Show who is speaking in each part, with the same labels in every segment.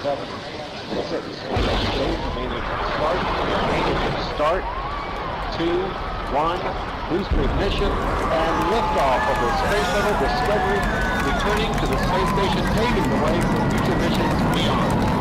Speaker 1: 7, 6, start, 2, 1, booster ignition, and liftoff of the Space Shuttle Discovery, returning to the space station, paving the way for future missions beyond.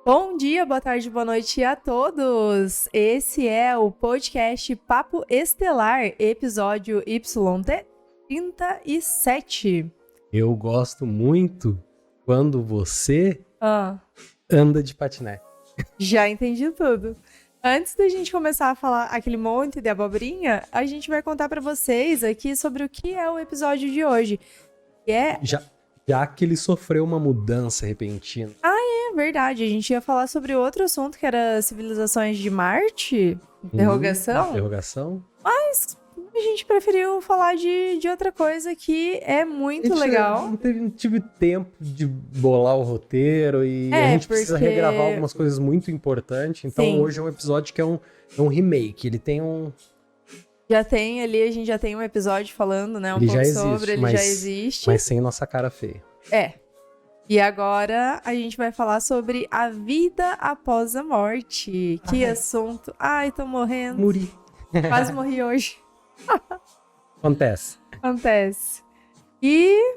Speaker 2: Bom dia, boa tarde, boa noite a todos! Esse é o podcast Papo Estelar, episódio YT37.
Speaker 3: Eu gosto muito quando você anda de patinete.
Speaker 2: Já entendi tudo. Antes da gente começar a falar aquele monte de abobrinha, a gente vai contar pra vocês aqui sobre o que é o episódio de hoje. Que é...
Speaker 3: Já que ele sofreu uma mudança repentina.
Speaker 2: É verdade, a gente ia falar sobre outro assunto que era civilizações de Marte, interrogação. Mas a gente preferiu falar de outra coisa que é muito legal.
Speaker 3: Não tive tempo de bolar o roteiro e a gente precisa regravar algumas coisas muito importantes. Então hoje é um episódio que é um remake, ele tem um...
Speaker 2: Já tem ali, a gente já tem um episódio falando, né,
Speaker 3: ele
Speaker 2: pouco
Speaker 3: já existe,
Speaker 2: sobre, ele já existe.
Speaker 3: Mas sem nossa cara feia.
Speaker 2: E agora a gente vai falar sobre a vida após a morte. Que assunto. Ai, tô morrendo.
Speaker 3: Morri.
Speaker 2: Quase morri hoje.
Speaker 3: Acontece.
Speaker 2: E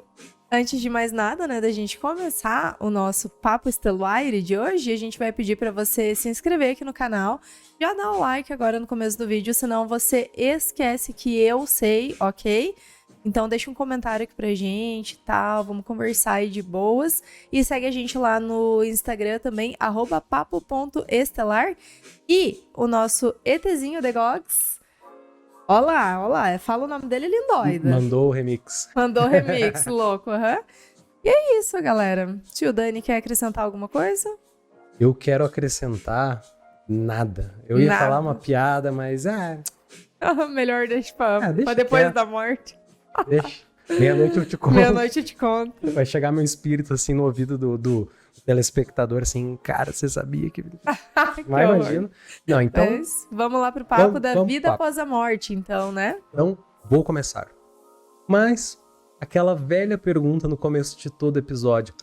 Speaker 2: antes de mais nada, né, da gente começar o nosso Papo Estelar de hoje, a gente vai pedir pra você se inscrever aqui no canal. Já dá o like agora no começo do vídeo, senão você esquece que eu sei, ok? Então deixa um comentário aqui pra gente, tal, vamos conversar aí de boas. E segue a gente lá no Instagram também, @papo.estelar. E o nosso ETzinho The Gogs. Olá, fala o nome dele, lindóida.
Speaker 3: Mandou o remix,
Speaker 2: louco, E é isso, galera. Tio Dani, quer acrescentar alguma coisa?
Speaker 3: Eu quero acrescentar nada. Eu ia falar uma piada, mas...
Speaker 2: Melhor deixa pra depois
Speaker 3: quieto.
Speaker 2: da morte.
Speaker 3: Deixa. Meia-noite eu te conto.
Speaker 2: Meia-noite eu te conto.
Speaker 3: Vai chegar meu espírito, assim, no ouvido do telespectador, assim, cara, você sabia que... Mas imagina. Não, então...
Speaker 2: Mas vamos lá pro papo da vida após a morte, então, né?
Speaker 3: Então, vou começar. Mas, aquela velha pergunta no começo de todo episódio.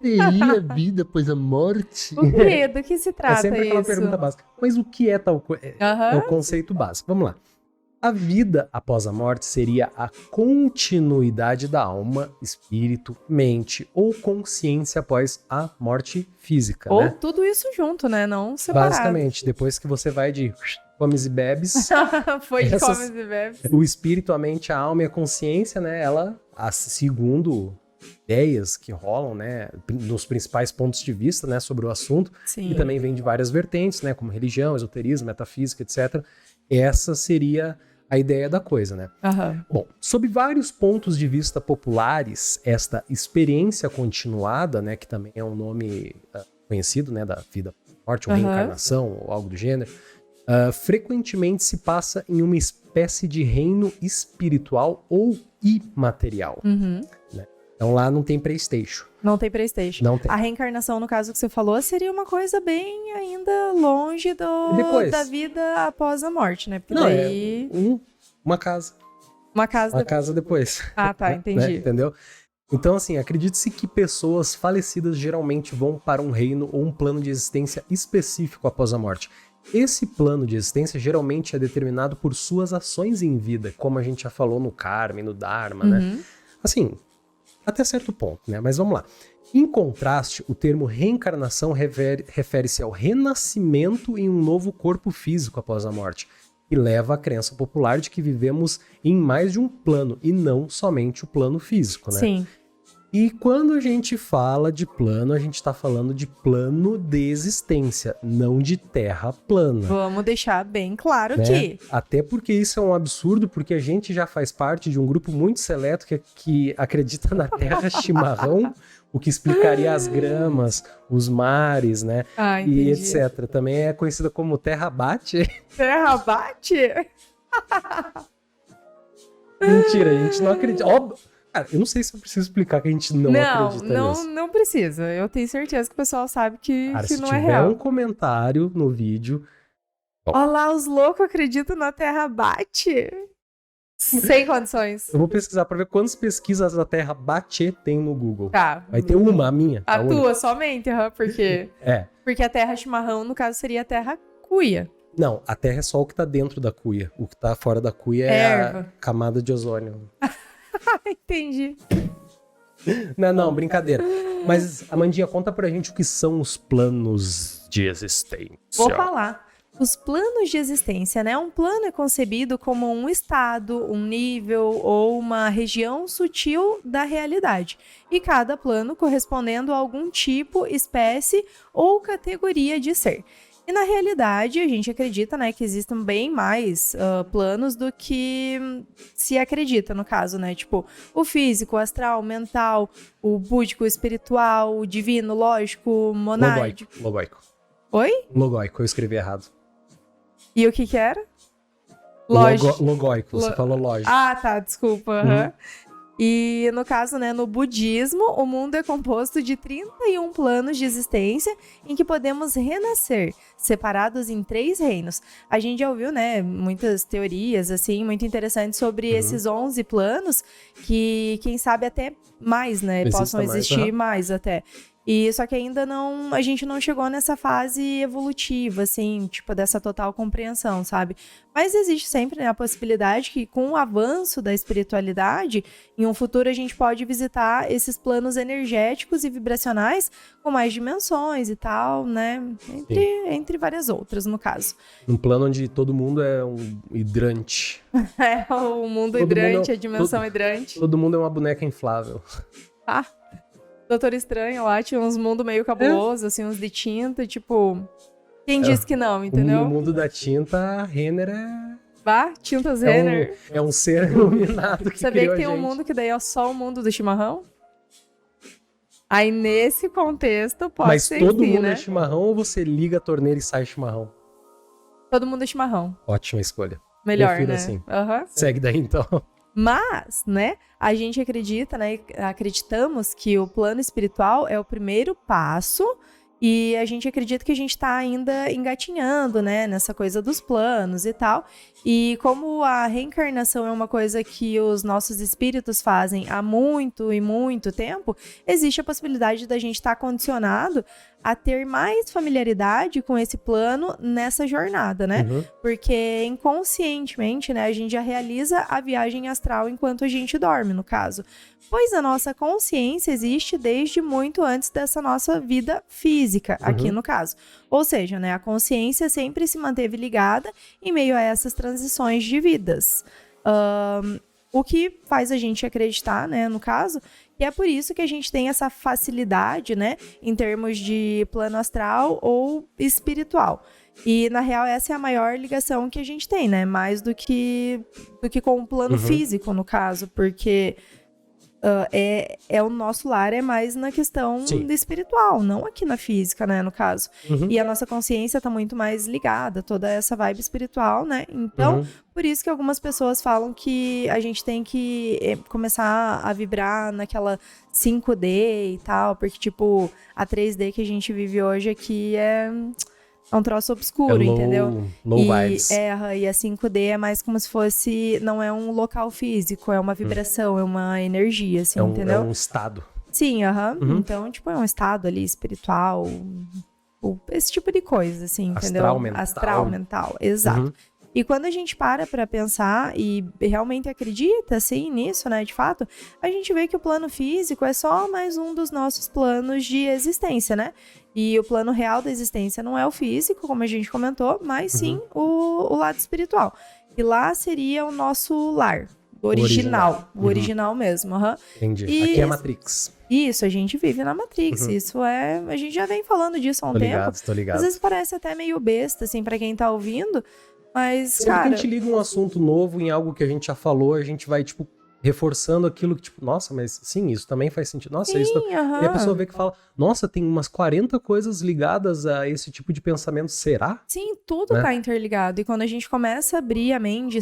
Speaker 3: Teria vida após a morte?
Speaker 2: O quê? Do que se trata isso?
Speaker 3: É sempre aquela pergunta básica. Mas o que é tal coisa? É o conceito básico. Vamos lá. A vida após a morte seria a continuidade da alma, espírito, mente ou consciência após a morte física,
Speaker 2: ou
Speaker 3: né?
Speaker 2: tudo isso junto, né? Não separado.
Speaker 3: Basicamente, depois que você vai de comes e bebes...
Speaker 2: Foi de comes e bebes.
Speaker 3: O espírito, a mente, a alma e a consciência, né? Ela, segundo ideias que rolam, né? Nos principais pontos de vista, né? Sobre o assunto.
Speaker 2: Sim.
Speaker 3: E também vem de várias vertentes, né? Como religião, esoterismo, metafísica, etc. Essa seria... a ideia da coisa, né? Bom, sob vários pontos de vista populares, esta experiência continuada, né, que também é um nome conhecido, né, da vida morte ou reencarnação ou algo do gênero, frequentemente se passa em uma espécie de reino espiritual ou imaterial. Né? Então lá não tem PlayStation.
Speaker 2: Não tem PlayStation.
Speaker 3: Não tem.
Speaker 2: A reencarnação, no caso que você falou, seria uma coisa bem ainda longe da vida após a morte, né? Porque daí...
Speaker 3: uma casa.
Speaker 2: Uma casa
Speaker 3: depois.
Speaker 2: Ah, tá, entendi.
Speaker 3: Né? Entendeu? Então, assim, acredite-se que pessoas falecidas geralmente vão para um reino ou um plano de existência específico após a morte. Esse plano de existência geralmente é determinado por suas ações em vida, como a gente já falou no Karma e no Dharma, né? Assim... até certo ponto, né? Mas vamos lá. Em contraste, o termo reencarnação refere-se ao renascimento em um novo corpo físico após a morte, e leva à crença popular de que vivemos em mais de um plano, e não somente o plano físico, né?
Speaker 2: Sim.
Speaker 3: E quando a gente fala de plano, a gente está falando de plano de existência, não de terra plana.
Speaker 2: Vamos deixar bem claro
Speaker 3: né?
Speaker 2: aqui.
Speaker 3: Até porque isso é um absurdo, porque a gente já faz parte de um grupo muito seleto que acredita na terra chimarrão, o que explicaria as gramas, os mares, né?
Speaker 2: Ah, entendi.
Speaker 3: E etc. Também é conhecida como terra bate.
Speaker 2: Terra bate?
Speaker 3: Mentira, a gente não acredita. Óbvio. Cara, eu não sei se eu preciso explicar que a gente não acredita nisso.
Speaker 2: Não precisa. Eu tenho certeza que o pessoal sabe que,
Speaker 3: Cara,
Speaker 2: que
Speaker 3: se
Speaker 2: não é
Speaker 3: tiver
Speaker 2: real.
Speaker 3: um comentário no vídeo...
Speaker 2: Olha lá, os loucos acreditam na Terra bate. Sem condições.
Speaker 3: Eu vou pesquisar pra ver quantas pesquisas da Terra bate tem no Google.
Speaker 2: Tá.
Speaker 3: Vai ter uma, a minha.
Speaker 2: A
Speaker 3: única.
Speaker 2: tua somente, porque...
Speaker 3: É.
Speaker 2: Porque a Terra chimarrão, no caso, seria a Terra cuia.
Speaker 3: Não, a Terra é só o que tá dentro da cuia. O que tá fora da cuia é
Speaker 2: Erva.
Speaker 3: a camada de ozônio.
Speaker 2: Entendi.
Speaker 3: Não, brincadeira. Mas, Amandinha, conta pra gente o que são os planos de existência.
Speaker 2: Vou falar. Os planos de existência, né? Um plano é concebido como um estado, um nível ou uma região sutil da realidade. E cada plano correspondendo a algum tipo, espécie ou categoria de ser. E na realidade, a gente acredita, né, que existem bem mais planos do que se acredita, no caso, né? Tipo, o físico, o astral, o mental, o búdico, o espiritual, o divino, lógico, monádico.
Speaker 3: Logóico.
Speaker 2: Oi?
Speaker 3: Logóico, eu escrevi errado.
Speaker 2: E o que era? Lógico.
Speaker 3: Logóico, você falou lógico.
Speaker 2: Ah, tá, desculpa. Aham. E no caso, né, no budismo, o mundo é composto de 31 planos de existência em que podemos renascer, separados em 3 reinos. A gente já ouviu, né, muitas teorias, assim, muito interessantes sobre esses 11 planos, que quem sabe até mais, né, possam existir mais até. E só que ainda não, a gente não chegou nessa fase evolutiva, assim, tipo, dessa total compreensão, sabe? Mas existe sempre, né, a possibilidade que com o avanço da espiritualidade, em um futuro a gente pode visitar esses planos energéticos e vibracionais com mais dimensões e tal, né? Entre várias outras, no caso.
Speaker 3: Um plano onde todo mundo é um hidrante.
Speaker 2: É, o mundo
Speaker 3: Todo
Speaker 2: hidrante,
Speaker 3: mundo-
Speaker 2: a dimensão hidrante.
Speaker 3: Todo mundo é uma boneca inflável.
Speaker 2: Ah, Doutor Estranho lá tinha uns mundos meio cabulosos, assim, uns de tinta, tipo... Quem disse que não, entendeu?
Speaker 3: No mundo da tinta, a Renner é...
Speaker 2: Bah, tintas Renner.
Speaker 3: É um ser iluminado que
Speaker 2: Sabia
Speaker 3: criou
Speaker 2: que tem
Speaker 3: a
Speaker 2: um
Speaker 3: gente.
Speaker 2: mundo que daí é só o mundo do chimarrão? Aí, nesse contexto, pode
Speaker 3: Mas
Speaker 2: ser
Speaker 3: todo
Speaker 2: sim,
Speaker 3: mundo
Speaker 2: né?
Speaker 3: é chimarrão ou você liga a torneira e sai chimarrão?
Speaker 2: Todo mundo é chimarrão.
Speaker 3: Ótima escolha.
Speaker 2: Melhor,
Speaker 3: Prefiro
Speaker 2: né?
Speaker 3: assim.
Speaker 2: Aham.
Speaker 3: Segue daí, então.
Speaker 2: Mas, né, a gente acredita, né, acreditamos que o plano espiritual é o primeiro passo e a gente acredita que a gente tá ainda engatinhando, né, nessa coisa dos planos e tal. E como a reencarnação é uma coisa que os nossos espíritos fazem há muito e muito tempo, existe a possibilidade da gente estar condicionado a ter mais familiaridade com esse plano nessa jornada, né?
Speaker 3: Uhum.
Speaker 2: Porque inconscientemente, né, a gente já realiza a viagem astral enquanto a gente dorme, no caso. Pois a nossa consciência existe desde muito antes dessa nossa vida física, aqui no caso. Ou seja, né, a consciência sempre se manteve ligada em meio a essas transições de vidas. O que faz a gente acreditar, né, no caso, que é por isso que a gente tem essa facilidade, né, em termos de plano astral ou espiritual. E, na real, essa é a maior ligação que a gente tem, né, mais do que com o plano físico, no caso, porque o nosso lar é mais na questão do espiritual, não aqui na física, né, no caso. E a nossa consciência tá muito mais ligada, toda essa vibe espiritual, né? Então, por isso que algumas pessoas falam que a gente tem que começar a vibrar naquela 5D e tal, porque, tipo, a 3D que a gente vive hoje aqui é um troço obscuro, entendeu?
Speaker 3: Low vibes.
Speaker 2: E a 5D é mais como se fosse... Não é um local físico, é uma vibração, é uma energia, assim, entendeu?
Speaker 3: É um estado.
Speaker 2: Sim, Então, tipo, é um estado ali espiritual, esse tipo de coisa, assim, entendeu? Astral mental, exato. E quando a gente para pra pensar e realmente acredita, assim, nisso, né, de fato, a gente vê que o plano físico é só mais um dos nossos planos de existência, né? E o plano real da existência não é o físico, como a gente comentou, mas sim o lado espiritual. E lá seria o nosso lar, o original mesmo.
Speaker 3: Entendi.
Speaker 2: E
Speaker 3: aqui é a Matrix.
Speaker 2: Isso, a gente vive na Matrix. Isso é... A gente já vem falando disso há um tempo.
Speaker 3: Tô ligado.
Speaker 2: Às vezes parece até meio besta, assim, pra quem tá ouvindo, mas,
Speaker 3: Sempre
Speaker 2: cara...
Speaker 3: que a gente liga um assunto novo em algo que a gente já falou, a gente vai, tipo, reforçando aquilo que, tipo, nossa, mas sim, isso também faz sentido. Nossa,
Speaker 2: Sim,
Speaker 3: isso.
Speaker 2: aham.
Speaker 3: E a pessoa vê que fala, nossa, tem umas 40 coisas ligadas a esse tipo de pensamento, será?
Speaker 2: Sim, tudo
Speaker 3: Né?
Speaker 2: tá interligado. E quando a gente começa a abrir a mente,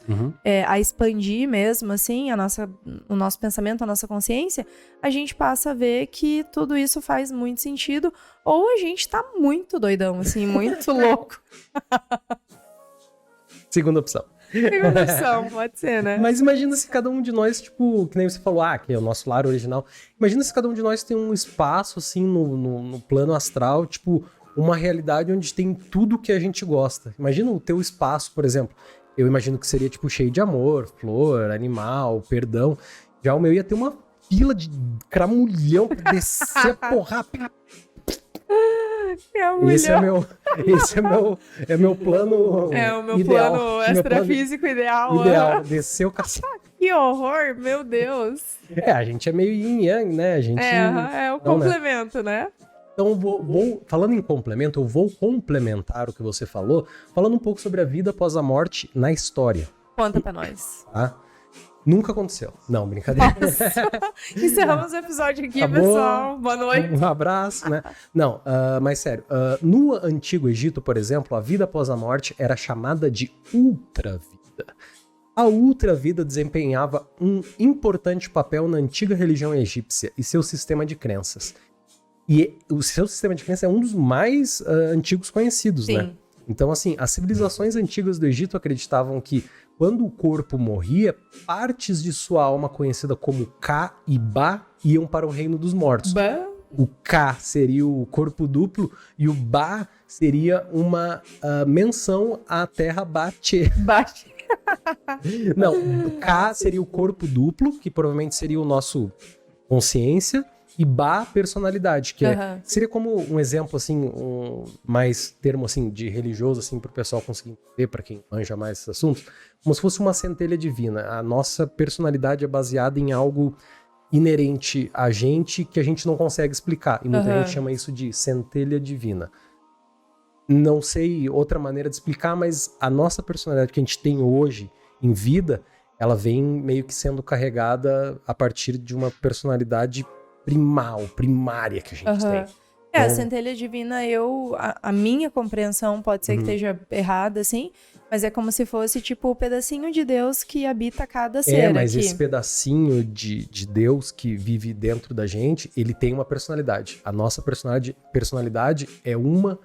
Speaker 3: Uhum.
Speaker 2: a expandir mesmo, assim, o nosso pensamento, a nossa consciência, a gente passa a ver que tudo isso faz muito sentido. Ou a gente tá muito doidão, assim, muito louco.
Speaker 3: Segunda opção.
Speaker 2: Segunda opção, pode ser, né?
Speaker 3: Mas imagina se cada um de nós, tipo, que nem você falou, que é o nosso lar original. Imagina se cada um de nós tem um espaço, assim, no plano astral, tipo, uma realidade onde tem tudo que a gente gosta. Imagina o teu espaço, por exemplo. Eu imagino que seria, tipo, cheio de amor, flor, animal, perdão. Já o meu ia ter uma fila de cramulhão pra descer a porra. Esse é meu plano.
Speaker 2: É o meu
Speaker 3: ideal.
Speaker 2: plano extrafísico ideal.
Speaker 3: Ideal, descer o cacete.
Speaker 2: Que horror, meu Deus.
Speaker 3: A gente é meio yin yang, né? A gente.
Speaker 2: É o complemento, né?
Speaker 3: Então, falando em complemento, eu vou complementar o que você falou, falando um pouco sobre a vida após a morte na história.
Speaker 2: Conta pra nós.
Speaker 3: Tá? Nunca aconteceu. Não, brincadeira.
Speaker 2: Encerramos o episódio aqui,
Speaker 3: Acabou.
Speaker 2: pessoal. Boa noite.
Speaker 3: Um abraço, né? Não, mas sério. No Antigo Egito, por exemplo, a vida após a morte era chamada de ultravida. A ultravida desempenhava um importante papel na antiga religião egípcia e seu sistema de crenças. E o seu sistema de crença é um dos mais antigos conhecidos,
Speaker 2: Sim.
Speaker 3: né? Então, assim, as civilizações antigas do Egito acreditavam que quando o corpo morria, partes de sua alma, conhecida como Ka e Ba, iam para o reino dos mortos. O Ka seria o corpo duplo e o Ba seria uma menção à terra Bate. Não, Ka seria o corpo duplo, que provavelmente seria o nosso consciência, e Ba, personalidade, que seria como um exemplo, assim, mais termo, assim, de religioso, assim, para o pessoal conseguir entender, para quem manja mais esses assuntos, como se fosse uma centelha divina. A nossa personalidade é baseada em algo inerente a gente que a gente não consegue explicar, e muita gente chama isso de centelha divina. Não sei outra maneira de explicar, mas a nossa personalidade que a gente tem hoje em vida, ela vem meio que sendo carregada a partir de uma personalidade primária que a gente tem.
Speaker 2: A centelha divina, a minha compreensão pode ser que esteja errada, assim, mas é como se fosse, tipo, o pedacinho de Deus que habita cada ser
Speaker 3: mas
Speaker 2: aqui.
Speaker 3: esse pedacinho de Deus que vive dentro da gente, ele tem uma personalidade. A nossa personalidade é uma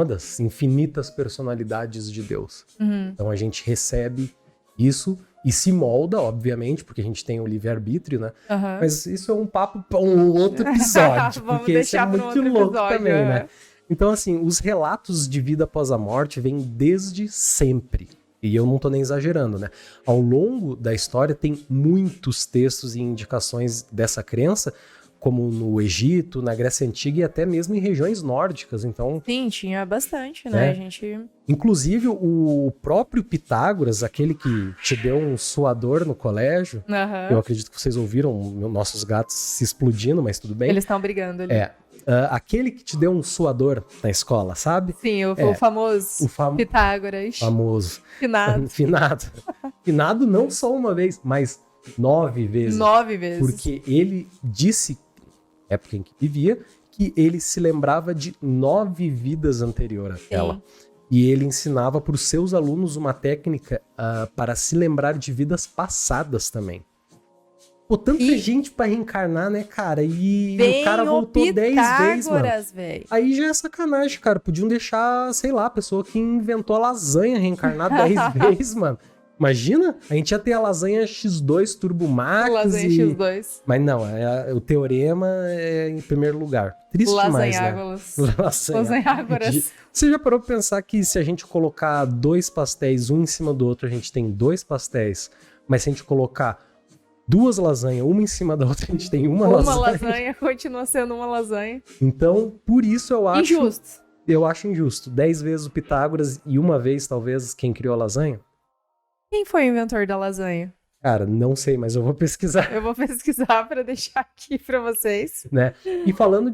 Speaker 3: das infinitas personalidades de Deus. Então a gente recebe isso e se molda, obviamente, porque a gente tem o livre-arbítrio, né? Mas isso é um papo para um outro episódio, porque isso é muito louco também, né? Então, assim, os relatos de vida após a morte vêm desde sempre. E eu não tô nem exagerando, né? Ao longo da história tem muitos textos e indicações dessa crença, como no Egito, na Grécia Antiga e até mesmo em regiões nórdicas, então...
Speaker 2: Sim, tinha bastante, né? A gente...
Speaker 3: Inclusive, o próprio Pitágoras, aquele que te deu um suador no colégio, eu acredito que vocês ouviram nossos gatos se explodindo, mas tudo bem.
Speaker 2: Eles estão brigando ali.
Speaker 3: Aquele que te deu um suador na escola, sabe?
Speaker 2: Sim, o famoso Pitágoras.
Speaker 3: Famoso.
Speaker 2: Finado.
Speaker 3: Finado não só uma vez, mas 9 vezes.
Speaker 2: 9 vezes.
Speaker 3: Porque ele disse, época em que vivia, que ele se lembrava de 9 vidas anteriores àquela. E ele ensinava para os seus alunos uma técnica para se lembrar de vidas passadas também. Pô, tanta gente pra reencarnar, né, cara? E o cara voltou 10 vezes, mano.
Speaker 2: Véio.
Speaker 3: Aí já é sacanagem, cara. Podiam deixar, sei lá, a pessoa que inventou a lasanha reencarnar 10 vezes, mano. Imagina, a gente ia ter a lasanha X2 Turbo Max.
Speaker 2: Lasanha X2.
Speaker 3: Mas não, o teorema é em primeiro lugar. Triste demais, né?
Speaker 2: Lasanhágoras.
Speaker 3: Você já parou pra pensar que se a gente colocar 2 pastéis um em cima do outro, a gente tem 2 pastéis, mas se a gente colocar 2 lasanhas, uma em cima da outra, a gente tem uma lasanha.
Speaker 2: Uma lasanha continua sendo uma lasanha.
Speaker 3: Então, por isso eu acho...
Speaker 2: Injusto.
Speaker 3: Eu acho injusto. 10 vezes o Pitágoras e uma vez, talvez, quem criou a lasanha.
Speaker 2: Quem foi o inventor da lasanha?
Speaker 3: Cara, não sei, mas eu vou pesquisar.
Speaker 2: Eu vou pesquisar para deixar aqui para vocês.
Speaker 3: Né? E falando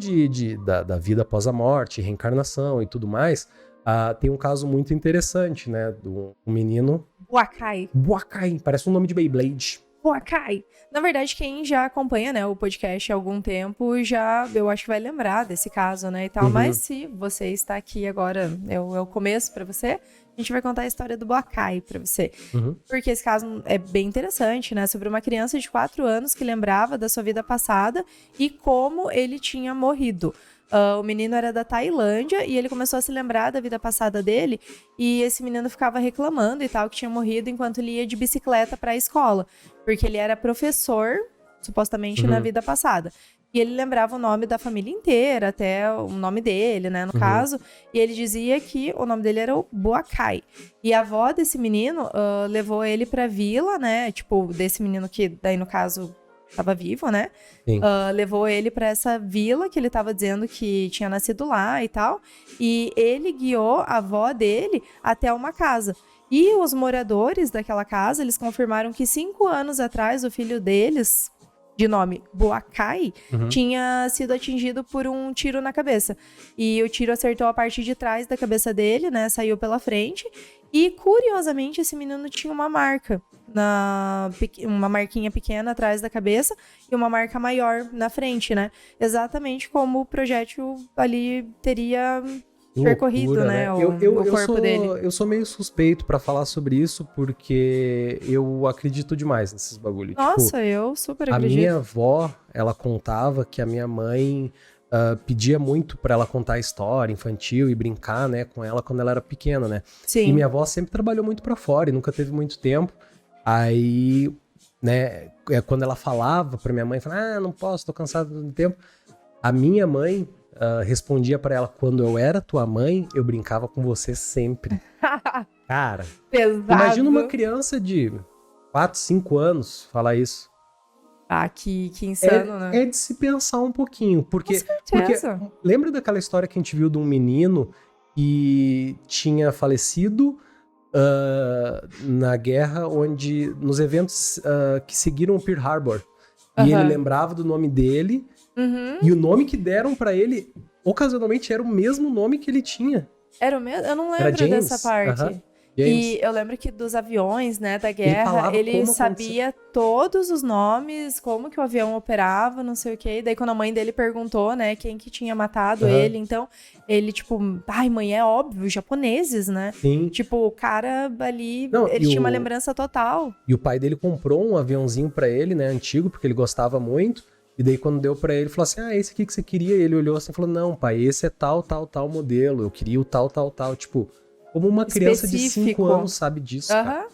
Speaker 3: da vida após a morte, reencarnação e tudo mais, tem um caso muito interessante, né? Um menino
Speaker 2: Boakai.
Speaker 3: Boakai, parece um nome de Beyblade.
Speaker 2: Boakai. Na verdade, quem já acompanha, né, o podcast há algum tempo, eu acho que vai lembrar desse caso, né, e tal. Mas se você está aqui agora, é o começo pra você, a gente vai contar a história do Boakai pra você. Porque esse caso é bem interessante, né, sobre uma criança de 4 anos que lembrava da sua vida passada e como ele tinha morrido. O menino era da Tailândia e ele começou a se lembrar da vida passada dele e esse menino ficava reclamando e tal, que tinha morrido enquanto ele ia de bicicleta pra escola, porque ele era professor, supostamente, na vida passada. E ele lembrava o nome da família inteira, até o nome dele, né, no caso. E ele dizia que o nome dele era o Boakai. E a avó desse menino levou ele pra vila, né, tipo, desse menino que daí, no caso, tava vivo, né? Levou ele pra essa vila que ele tava dizendo que tinha nascido lá e tal. E ele guiou a avó dele até uma casa. E os moradores daquela casa, eles confirmaram que 5 anos atrás, o filho deles, de nome Boakai, tinha sido atingido por um tiro na cabeça. E o tiro acertou a parte de trás da cabeça dele, né? Saiu pela frente. E, curiosamente, esse menino tinha uma marca, uma marquinha pequena atrás da cabeça e uma marca maior na frente, né? Exatamente como o projétil ali teria percorrido,
Speaker 3: loucura,
Speaker 2: né?
Speaker 3: O corpo
Speaker 2: dele.
Speaker 3: Eu sou meio suspeito pra falar sobre isso, porque eu acredito demais nesses bagulho.
Speaker 2: Nossa,
Speaker 3: tipo,
Speaker 2: eu super
Speaker 3: a
Speaker 2: acredito.
Speaker 3: minha avó, ela contava que a minha mãe pedia muito pra ela contar história infantil e brincar, né, com ela quando ela era pequena, né?
Speaker 2: Sim.
Speaker 3: E minha avó sempre trabalhou muito pra fora e nunca teve muito tempo. Aí, né, quando ela falava pra minha mãe, falava, não posso, tô cansado do tempo. A minha mãe respondia pra ela, quando eu era tua mãe, eu brincava com você sempre. Cara,
Speaker 2: Pesado.
Speaker 3: imagina uma criança de 4, 5 anos falar isso.
Speaker 2: Ah, que insano, né?
Speaker 3: É de se pensar um pouquinho, porque
Speaker 2: certeza.
Speaker 3: lembra daquela história que a gente viu de um menino que tinha falecido na guerra, nos eventos que seguiram o Pearl Harbor. E ele lembrava do nome dele, e o nome que deram pra ele, ocasionalmente, era o mesmo nome que ele tinha.
Speaker 2: Era o mesmo? Eu não
Speaker 3: Era
Speaker 2: lembro
Speaker 3: James.
Speaker 2: dessa parte.
Speaker 3: James.
Speaker 2: E eu lembro que dos aviões, né, da guerra,
Speaker 3: falava
Speaker 2: ele
Speaker 3: como
Speaker 2: sabia todos os nomes, como que o avião operava, não sei o quê. Daí quando a mãe dele perguntou, né, quem que tinha matado ele, então ele, tipo, ai, mãe, é óbvio, japoneses, né?
Speaker 3: Sim.
Speaker 2: Tipo, o cara ali,
Speaker 3: Não,
Speaker 2: ele tinha uma lembrança total.
Speaker 3: E o pai dele comprou um aviãozinho pra ele, né, antigo, porque ele gostava muito. E daí quando deu pra ele, falou assim, esse aqui que você queria. E ele olhou assim e falou, não, pai, esse é tal modelo. Eu queria o tal. Tipo, como uma criança de 5 anos sabe disso, cara.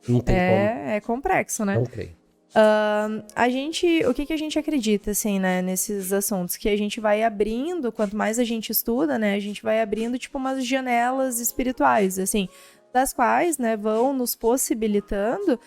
Speaker 3: Não tem como.
Speaker 2: É complexo, né?
Speaker 3: Não creio.
Speaker 2: O que a gente acredita, assim, né, nesses assuntos? Que a gente vai abrindo, quanto mais a gente estuda, né, a gente vai abrindo, tipo, umas janelas espirituais, assim, das quais, né, vão nos possibilitando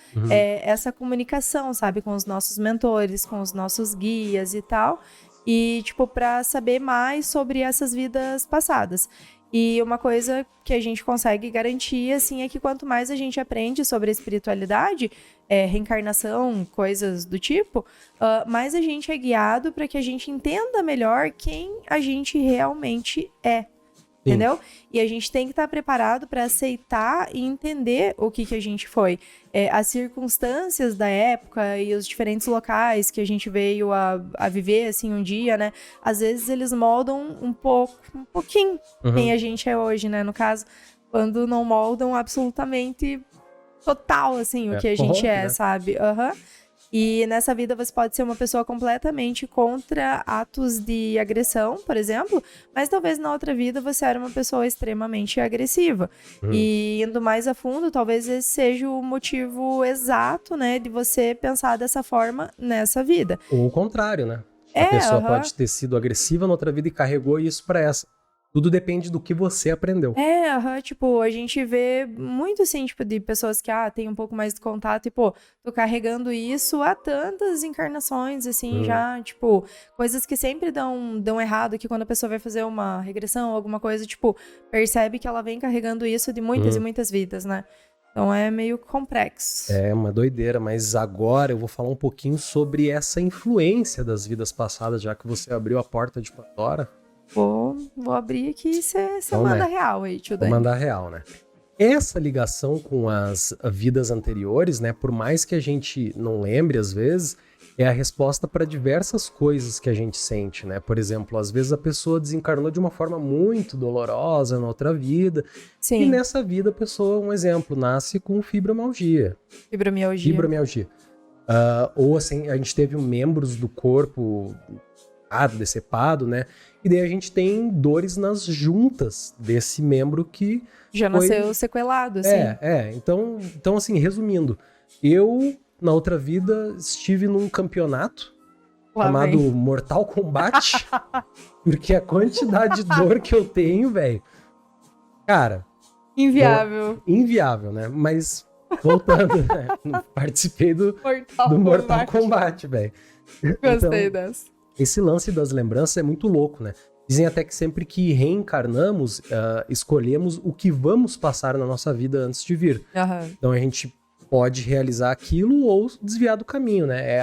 Speaker 2: essa comunicação, sabe, com os nossos mentores, com os nossos guias e tal, e, tipo, pra saber mais sobre essas vidas passadas. E uma coisa que a gente consegue garantir, assim, é que quanto mais a gente aprende sobre a espiritualidade, reencarnação, coisas do tipo, mais a gente é guiado para que a gente entenda melhor quem a gente realmente é.
Speaker 3: Sim.
Speaker 2: Entendeu? E a gente tem que estar preparado para aceitar e entender o que a gente foi. As circunstâncias da época e os diferentes locais que a gente veio a viver, assim, um dia, né? Às vezes eles moldam um pouquinho quem a gente é hoje, né? No caso, quando não moldam absolutamente total, assim, o que a gente é,
Speaker 3: né?
Speaker 2: sabe? E nessa vida você pode ser uma pessoa completamente contra atos de agressão, por exemplo, mas talvez na outra vida você era uma pessoa extremamente agressiva. E indo mais a fundo, talvez esse seja o motivo exato, né, de você pensar dessa forma nessa vida.
Speaker 3: Ou o contrário, né? A pessoa pode ter sido agressiva na outra vida e carregou isso pra essa. Tudo depende do que você aprendeu.
Speaker 2: Tipo, a gente vê muito, assim, tipo, de pessoas que, tem um pouco mais de contato e, pô, tô carregando isso há tantas encarnações, assim, já, tipo, coisas que sempre dão errado, que quando a pessoa vai fazer uma regressão, alguma coisa, tipo, percebe que ela vem carregando isso de muitas e muitas vidas, né? Então é meio complexo.
Speaker 3: É uma doideira, mas agora eu vou falar um pouquinho sobre essa influência das vidas passadas, já que você abriu a porta de Pandora.
Speaker 2: Vou abrir aqui e você manda real aí, tio
Speaker 3: Vou
Speaker 2: Dani.
Speaker 3: mandar real, né? essa ligação com as vidas anteriores, né, por mais que a gente não lembre às vezes, é a resposta para diversas coisas que a gente sente, né? Por exemplo, às vezes a pessoa desencarnou de uma forma muito dolorosa na outra vida,
Speaker 2: Sim.
Speaker 3: e nessa vida a pessoa, um exemplo, nasce com fibromialgia.
Speaker 2: Fibromialgia.
Speaker 3: Ou assim, a gente teve membros do corpo decepado, né? E daí a gente tem dores nas juntas desse membro que
Speaker 2: Já nasceu sequelado, assim.
Speaker 3: Então, assim, resumindo, eu, na outra vida, estive num campeonato
Speaker 2: Lá
Speaker 3: chamado
Speaker 2: vem.
Speaker 3: Mortal Kombat, porque a quantidade de dor que eu tenho, velho, cara, inviável, né? Mas, voltando, né? Participei do Mortal Kombat, velho.
Speaker 2: Gostei
Speaker 3: Então,
Speaker 2: dessa.
Speaker 3: esse lance das lembranças é muito louco, né? Dizem até que sempre que reencarnamos, escolhemos o que vamos passar na nossa vida antes de vir.
Speaker 2: Aham.
Speaker 3: Então a gente pode realizar aquilo ou desviar do caminho, né? É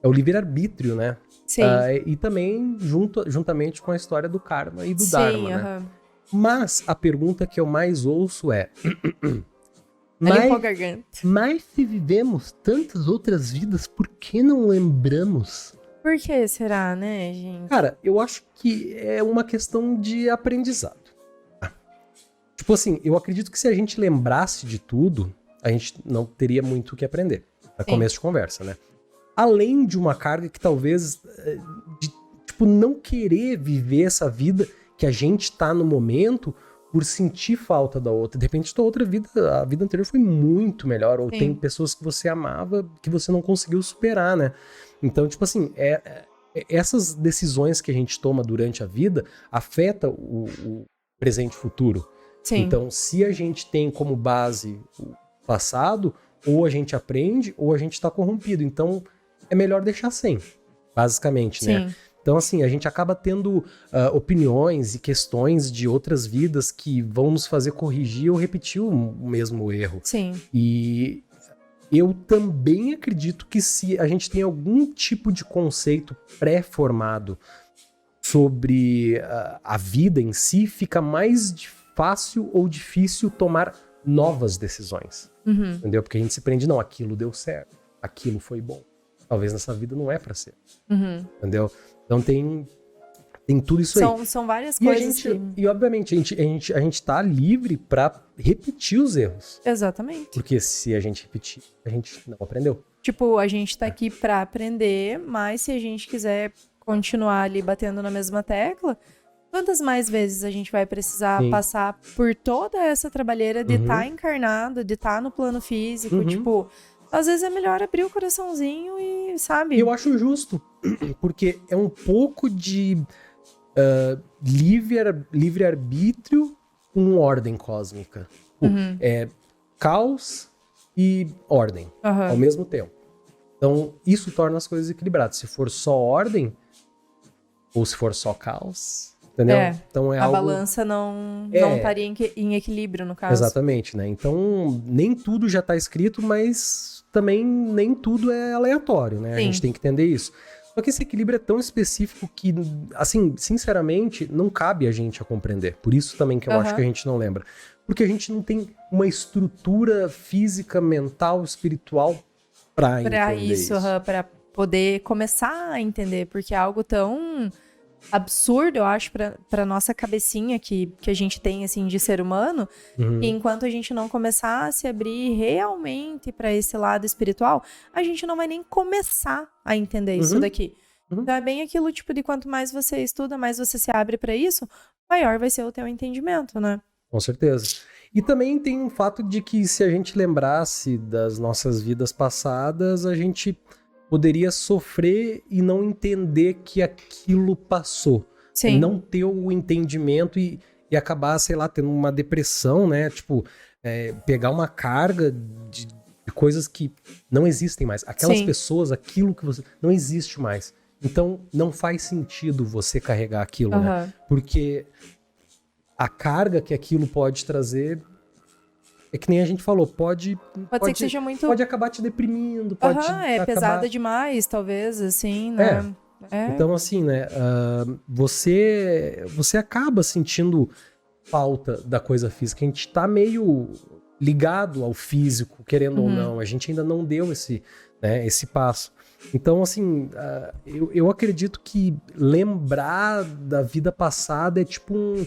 Speaker 3: o livre-arbítrio, né?
Speaker 2: Sim.
Speaker 3: E também juntamente com a história do karma e do
Speaker 2: Sim,
Speaker 3: dharma, né?
Speaker 2: aham.
Speaker 3: Mas a pergunta que eu mais ouço é...
Speaker 2: Limpou a garganta.
Speaker 3: Mas se vivemos tantas outras vidas, por que não lembramos?
Speaker 2: Por que será, né, gente?
Speaker 3: Cara, eu acho que é uma questão de aprendizado. Tipo assim, eu acredito que se a gente lembrasse de tudo, a gente não teria muito o que aprender. Pra começo de conversa, né? Além de uma carga que talvez, de, tipo, não querer viver essa vida que a gente tá no momento por sentir falta da outra. De repente, a vida anterior foi muito melhor. Ou tem pessoas que você amava que você não conseguiu superar, né? Então, tipo assim, essas decisões que a gente toma durante a vida afetam o presente e futuro.
Speaker 2: Sim.
Speaker 3: Então, se a gente tem como base o passado, ou a gente aprende, ou a gente está corrompido. Então, é melhor deixar sem, basicamente, né? Então, assim, a gente acaba tendo opiniões e questões de outras vidas que vão nos fazer corrigir ou repetir o mesmo erro.
Speaker 2: Sim.
Speaker 3: E eu também acredito que se a gente tem algum tipo de conceito pré-formado sobre a vida em si, fica mais fácil ou difícil tomar novas decisões.
Speaker 2: Uhum.
Speaker 3: Entendeu? Porque a gente se prende, não, aquilo deu certo, aquilo foi bom. Talvez nessa vida não é pra ser.
Speaker 2: Uhum.
Speaker 3: Entendeu? Então tem tudo isso aí.
Speaker 2: São várias coisas
Speaker 3: E obviamente, a gente tá livre pra repetir os erros.
Speaker 2: Exatamente.
Speaker 3: Porque se a gente repetir, a gente não aprendeu.
Speaker 2: Tipo, a gente tá aqui pra aprender, mas se a gente quiser continuar ali batendo na mesma tecla, quantas mais vezes a gente vai precisar passar por toda essa trabalheira de estar encarnado, de estar no plano físico, tipo... Às vezes é melhor abrir o coraçãozinho e, sabe?
Speaker 3: Eu acho justo, porque é um pouco de livre-arbítrio com ordem cósmica. É caos e ordem ao mesmo tempo. Então, isso torna as coisas equilibradas. Se for só ordem, ou se for só caos, entendeu? Então
Speaker 2: a balança não estaria em equilíbrio, no caso.
Speaker 3: Exatamente, né? Então, nem tudo já está escrito, mas também nem tudo é aleatório, né? A gente tem que entender isso. Só que esse equilíbrio é tão específico que, assim, sinceramente, não cabe a gente a compreender. Por isso também que eu acho que a gente não lembra. Porque a gente não tem uma estrutura física, mental, espiritual para entender isso.
Speaker 2: Para poder começar a entender, porque é algo tão absurdo, eu acho, pra nossa cabecinha que a gente tem, assim, de ser humano, e enquanto a gente não começar a se abrir realmente pra esse lado espiritual, a gente não vai nem começar a entender isso daqui. Então é bem aquilo, tipo, de quanto mais você estuda, mais você se abre pra isso, maior vai ser o teu entendimento, né?
Speaker 3: Com certeza. E também tem um fato de que se a gente lembrasse das nossas vidas passadas, a gente poderia sofrer e não entender que aquilo passou.
Speaker 2: Sim.
Speaker 3: Não ter o entendimento e acabar, sei lá, tendo uma depressão, né? Tipo, pegar uma carga de coisas que não existem mais. Aquelas pessoas, aquilo que você... não existe mais. Então, não faz sentido você carregar aquilo, né? Porque a carga que aquilo pode trazer... É que nem a gente falou, pode
Speaker 2: ser que seja muito...
Speaker 3: Pode acabar te deprimindo, pode acabar...
Speaker 2: pesada demais, talvez, assim, né?
Speaker 3: Então, assim, né, você acaba sentindo falta da coisa física. A gente tá meio ligado ao físico, querendo ou
Speaker 2: Uhum.
Speaker 3: não. A gente ainda não deu esse, né, esse passo. Então, assim, eu acredito que lembrar da vida passada é tipo um...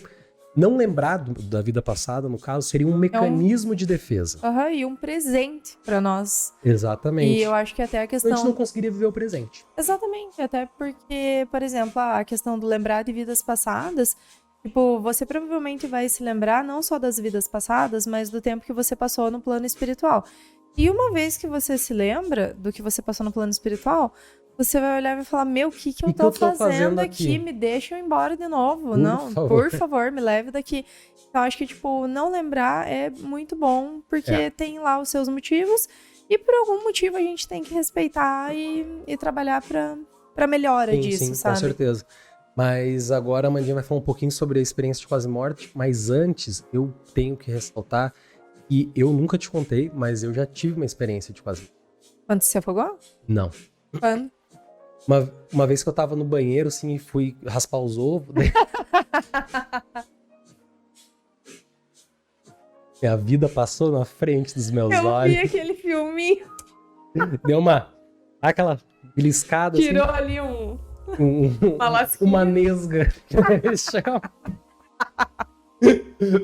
Speaker 3: Não lembrar da vida passada, no caso, seria um mecanismo de defesa.
Speaker 2: Aham, e um presente pra nós.
Speaker 3: Exatamente.
Speaker 2: E eu acho que até a
Speaker 3: A gente
Speaker 2: questão...
Speaker 3: não conseguiria viver o presente.
Speaker 2: Exatamente, até porque, por exemplo, a questão do lembrar de vidas passadas, tipo, você provavelmente vai se lembrar não só das vidas passadas, mas do tempo que você passou no plano espiritual. E uma vez que você se lembra do que você passou no plano espiritual, você vai olhar e vai falar, meu, o que eu tô fazendo aqui? Me deixa eu ir embora de novo. Por favor, me leve daqui. Então, acho que, tipo, não lembrar é muito bom, porque tem lá os seus motivos, e por algum motivo a gente tem que respeitar e trabalhar pra melhora disso,
Speaker 3: sim,
Speaker 2: sabe?
Speaker 3: Com certeza. Mas agora a Amandinha vai falar um pouquinho sobre a experiência de quase morte, mas antes eu tenho que ressaltar que eu nunca te contei, mas eu já tive uma experiência de quase morte.
Speaker 2: Quando você se afogou?
Speaker 3: Não.
Speaker 2: Quando?
Speaker 3: Uma vez que eu tava no banheiro, assim, e fui raspar os ovos. Minha vida passou na frente dos meus
Speaker 2: Eu
Speaker 3: olhos.
Speaker 2: vi aquele filminho,
Speaker 3: Deu aquela beliscada,
Speaker 2: tirou
Speaker 3: assim.
Speaker 2: ali uma lasquinha.
Speaker 3: Uma nesga.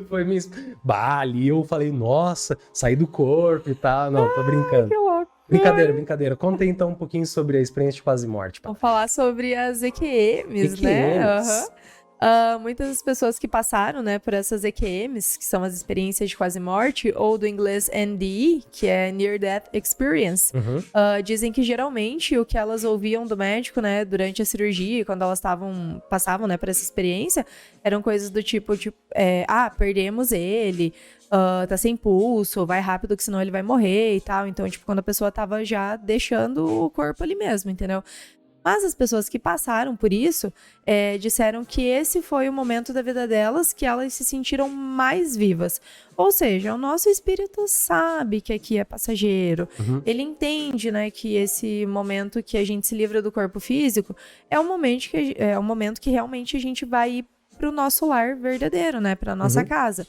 Speaker 3: Foi minha... Bah, ali eu falei, nossa, saí do corpo e tal. Não, tô brincando.
Speaker 2: Que louco.
Speaker 3: Brincadeira. Conta então um pouquinho sobre a experiência de quase morte.
Speaker 2: Vamos falar sobre as EQMs, né?
Speaker 3: EQMs.
Speaker 2: Muitas das pessoas que passaram, né, por essas EQMs, que são as experiências de quase morte, ou do inglês NDE, que é Near Death Experience, dizem que geralmente o que elas ouviam do médico, né, durante a cirurgia, quando elas passavam, né, por essa experiência, eram coisas do tipo, perdemos ele, tá sem pulso, vai rápido que senão ele vai morrer e tal. Então, tipo, quando a pessoa tava já deixando o corpo ali mesmo, entendeu? Mas as pessoas que passaram por isso disseram que esse foi o momento da vida delas que elas se sentiram mais vivas. Ou seja, o nosso espírito sabe que aqui é passageiro. Ele entende, né, que esse momento que a gente se livra do corpo físico é um momento que realmente a gente vai ir para o nosso lar verdadeiro, né, para nossa casa.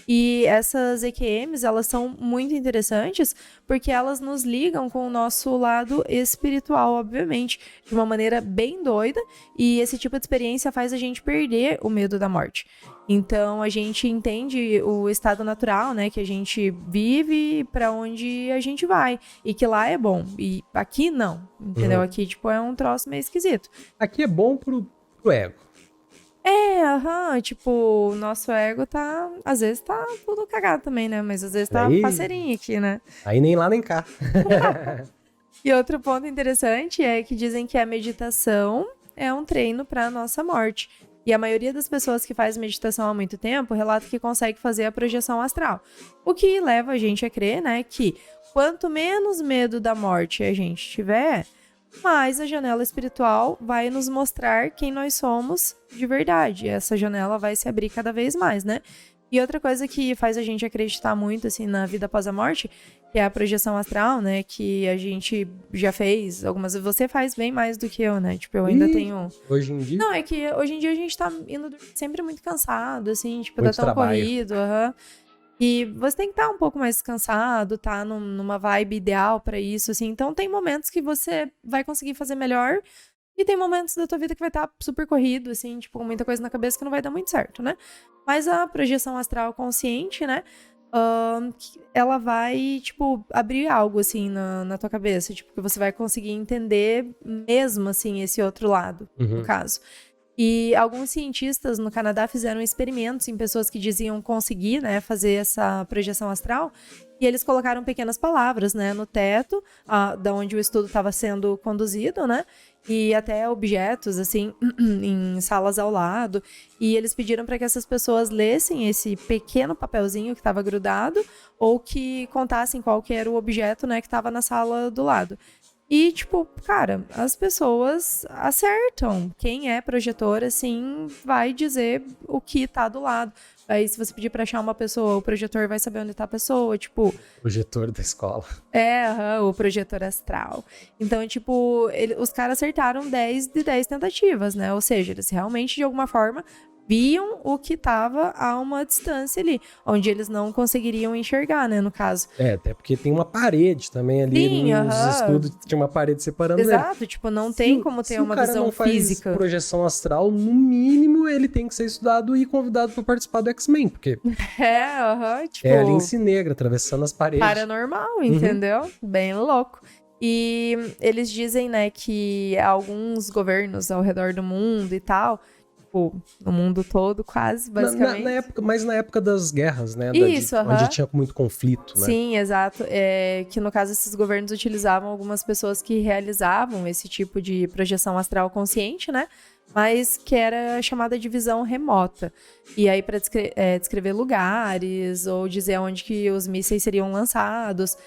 Speaker 2: E essas EQMs, elas são muito interessantes porque elas nos ligam com o nosso lado espiritual, obviamente, de uma maneira bem doida, e esse tipo de experiência faz a gente perder o medo da morte. Então, a gente entende o estado natural, né, que a gente vive, para onde a gente vai, e que lá é bom, e aqui não, entendeu? Aqui, tipo, é um troço meio esquisito.
Speaker 3: Aqui é bom pro ego.
Speaker 2: Tipo, o nosso ego às vezes tá tudo cagado também, né? Mas às vezes tá parceirinho aqui, né?
Speaker 3: Aí nem lá nem cá.
Speaker 2: E outro ponto interessante é que dizem que a meditação é um treino para nossa morte. E a maioria das pessoas que faz meditação há muito tempo relata que consegue fazer a projeção astral. O que leva a gente a crer, né, que quanto menos medo da morte a gente tiver, mais a janela espiritual vai nos mostrar quem nós somos de verdade. Essa janela vai se abrir cada vez mais, né? E outra coisa que faz a gente acreditar muito, assim, na vida após a morte, que é a projeção astral, né? Que a gente já fez algumas vezes. Você faz bem mais do que eu, né? Tipo, eu ainda tenho...
Speaker 3: Hoje em dia?
Speaker 2: Não, é que hoje em dia a gente tá indo sempre muito cansado, assim, tipo,
Speaker 3: Muito
Speaker 2: tá tão
Speaker 3: trabalho.
Speaker 2: corrido, E você tem que estar um pouco mais descansado, tá numa vibe ideal pra isso, assim. Então, tem momentos que você vai conseguir fazer melhor e tem momentos da tua vida que vai estar super corrido, assim, tipo, com muita coisa na cabeça que não vai dar muito certo, né? Mas a projeção astral consciente, né, ela vai, tipo, abrir algo, assim, na tua cabeça. Tipo, que você vai conseguir entender mesmo, assim, esse outro lado, no caso. E alguns cientistas no Canadá fizeram experimentos em pessoas que diziam conseguir, né, fazer essa projeção astral, e eles colocaram pequenas palavras, né, no teto, da onde o estudo estava sendo conduzido, né, e até objetos, assim, em salas ao lado, e eles pediram para que essas pessoas lessem esse pequeno papelzinho que estava grudado, ou que contassem qual que era o objeto, né, que estava na sala do lado. E, tipo, cara, as pessoas acertam. Quem é projetor, assim, vai dizer o que tá do lado. Aí, se você pedir pra achar uma pessoa, o projetor vai saber onde tá a pessoa, tipo...
Speaker 3: Projetor da escola.
Speaker 2: O projetor astral. Então, tipo, os caras acertaram 10 de 10 tentativas, né? Ou seja, eles realmente, de alguma forma, viam o que estava a uma distância ali, onde eles não conseguiriam enxergar, né, no caso.
Speaker 3: Até porque tem uma parede também ali.
Speaker 2: Sim,
Speaker 3: nos estudos tinha uma parede separando ele.
Speaker 2: Exato, tipo, não tem como ter uma visão
Speaker 3: Se o cara não faz
Speaker 2: física.
Speaker 3: projeção astral, no mínimo ele tem que ser estudado e convidado para participar do X-Men, porque
Speaker 2: Tipo...
Speaker 3: é a Lince Negra atravessando as paredes.
Speaker 2: Paranormal, entendeu? Bem louco. E eles dizem, né, que alguns governos ao redor do mundo e tal, tipo, no mundo todo quase, basicamente.
Speaker 3: Mas na época das guerras, né?
Speaker 2: Isso,
Speaker 3: onde tinha muito conflito, né?
Speaker 2: Sim, exato. Que no caso esses governos utilizavam algumas pessoas que realizavam esse tipo de projeção astral consciente, né? Mas que era chamada de visão remota. E aí para descrever lugares ou dizer onde que os mísseis seriam lançados,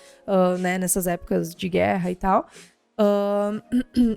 Speaker 2: né, nessas épocas de guerra e tal.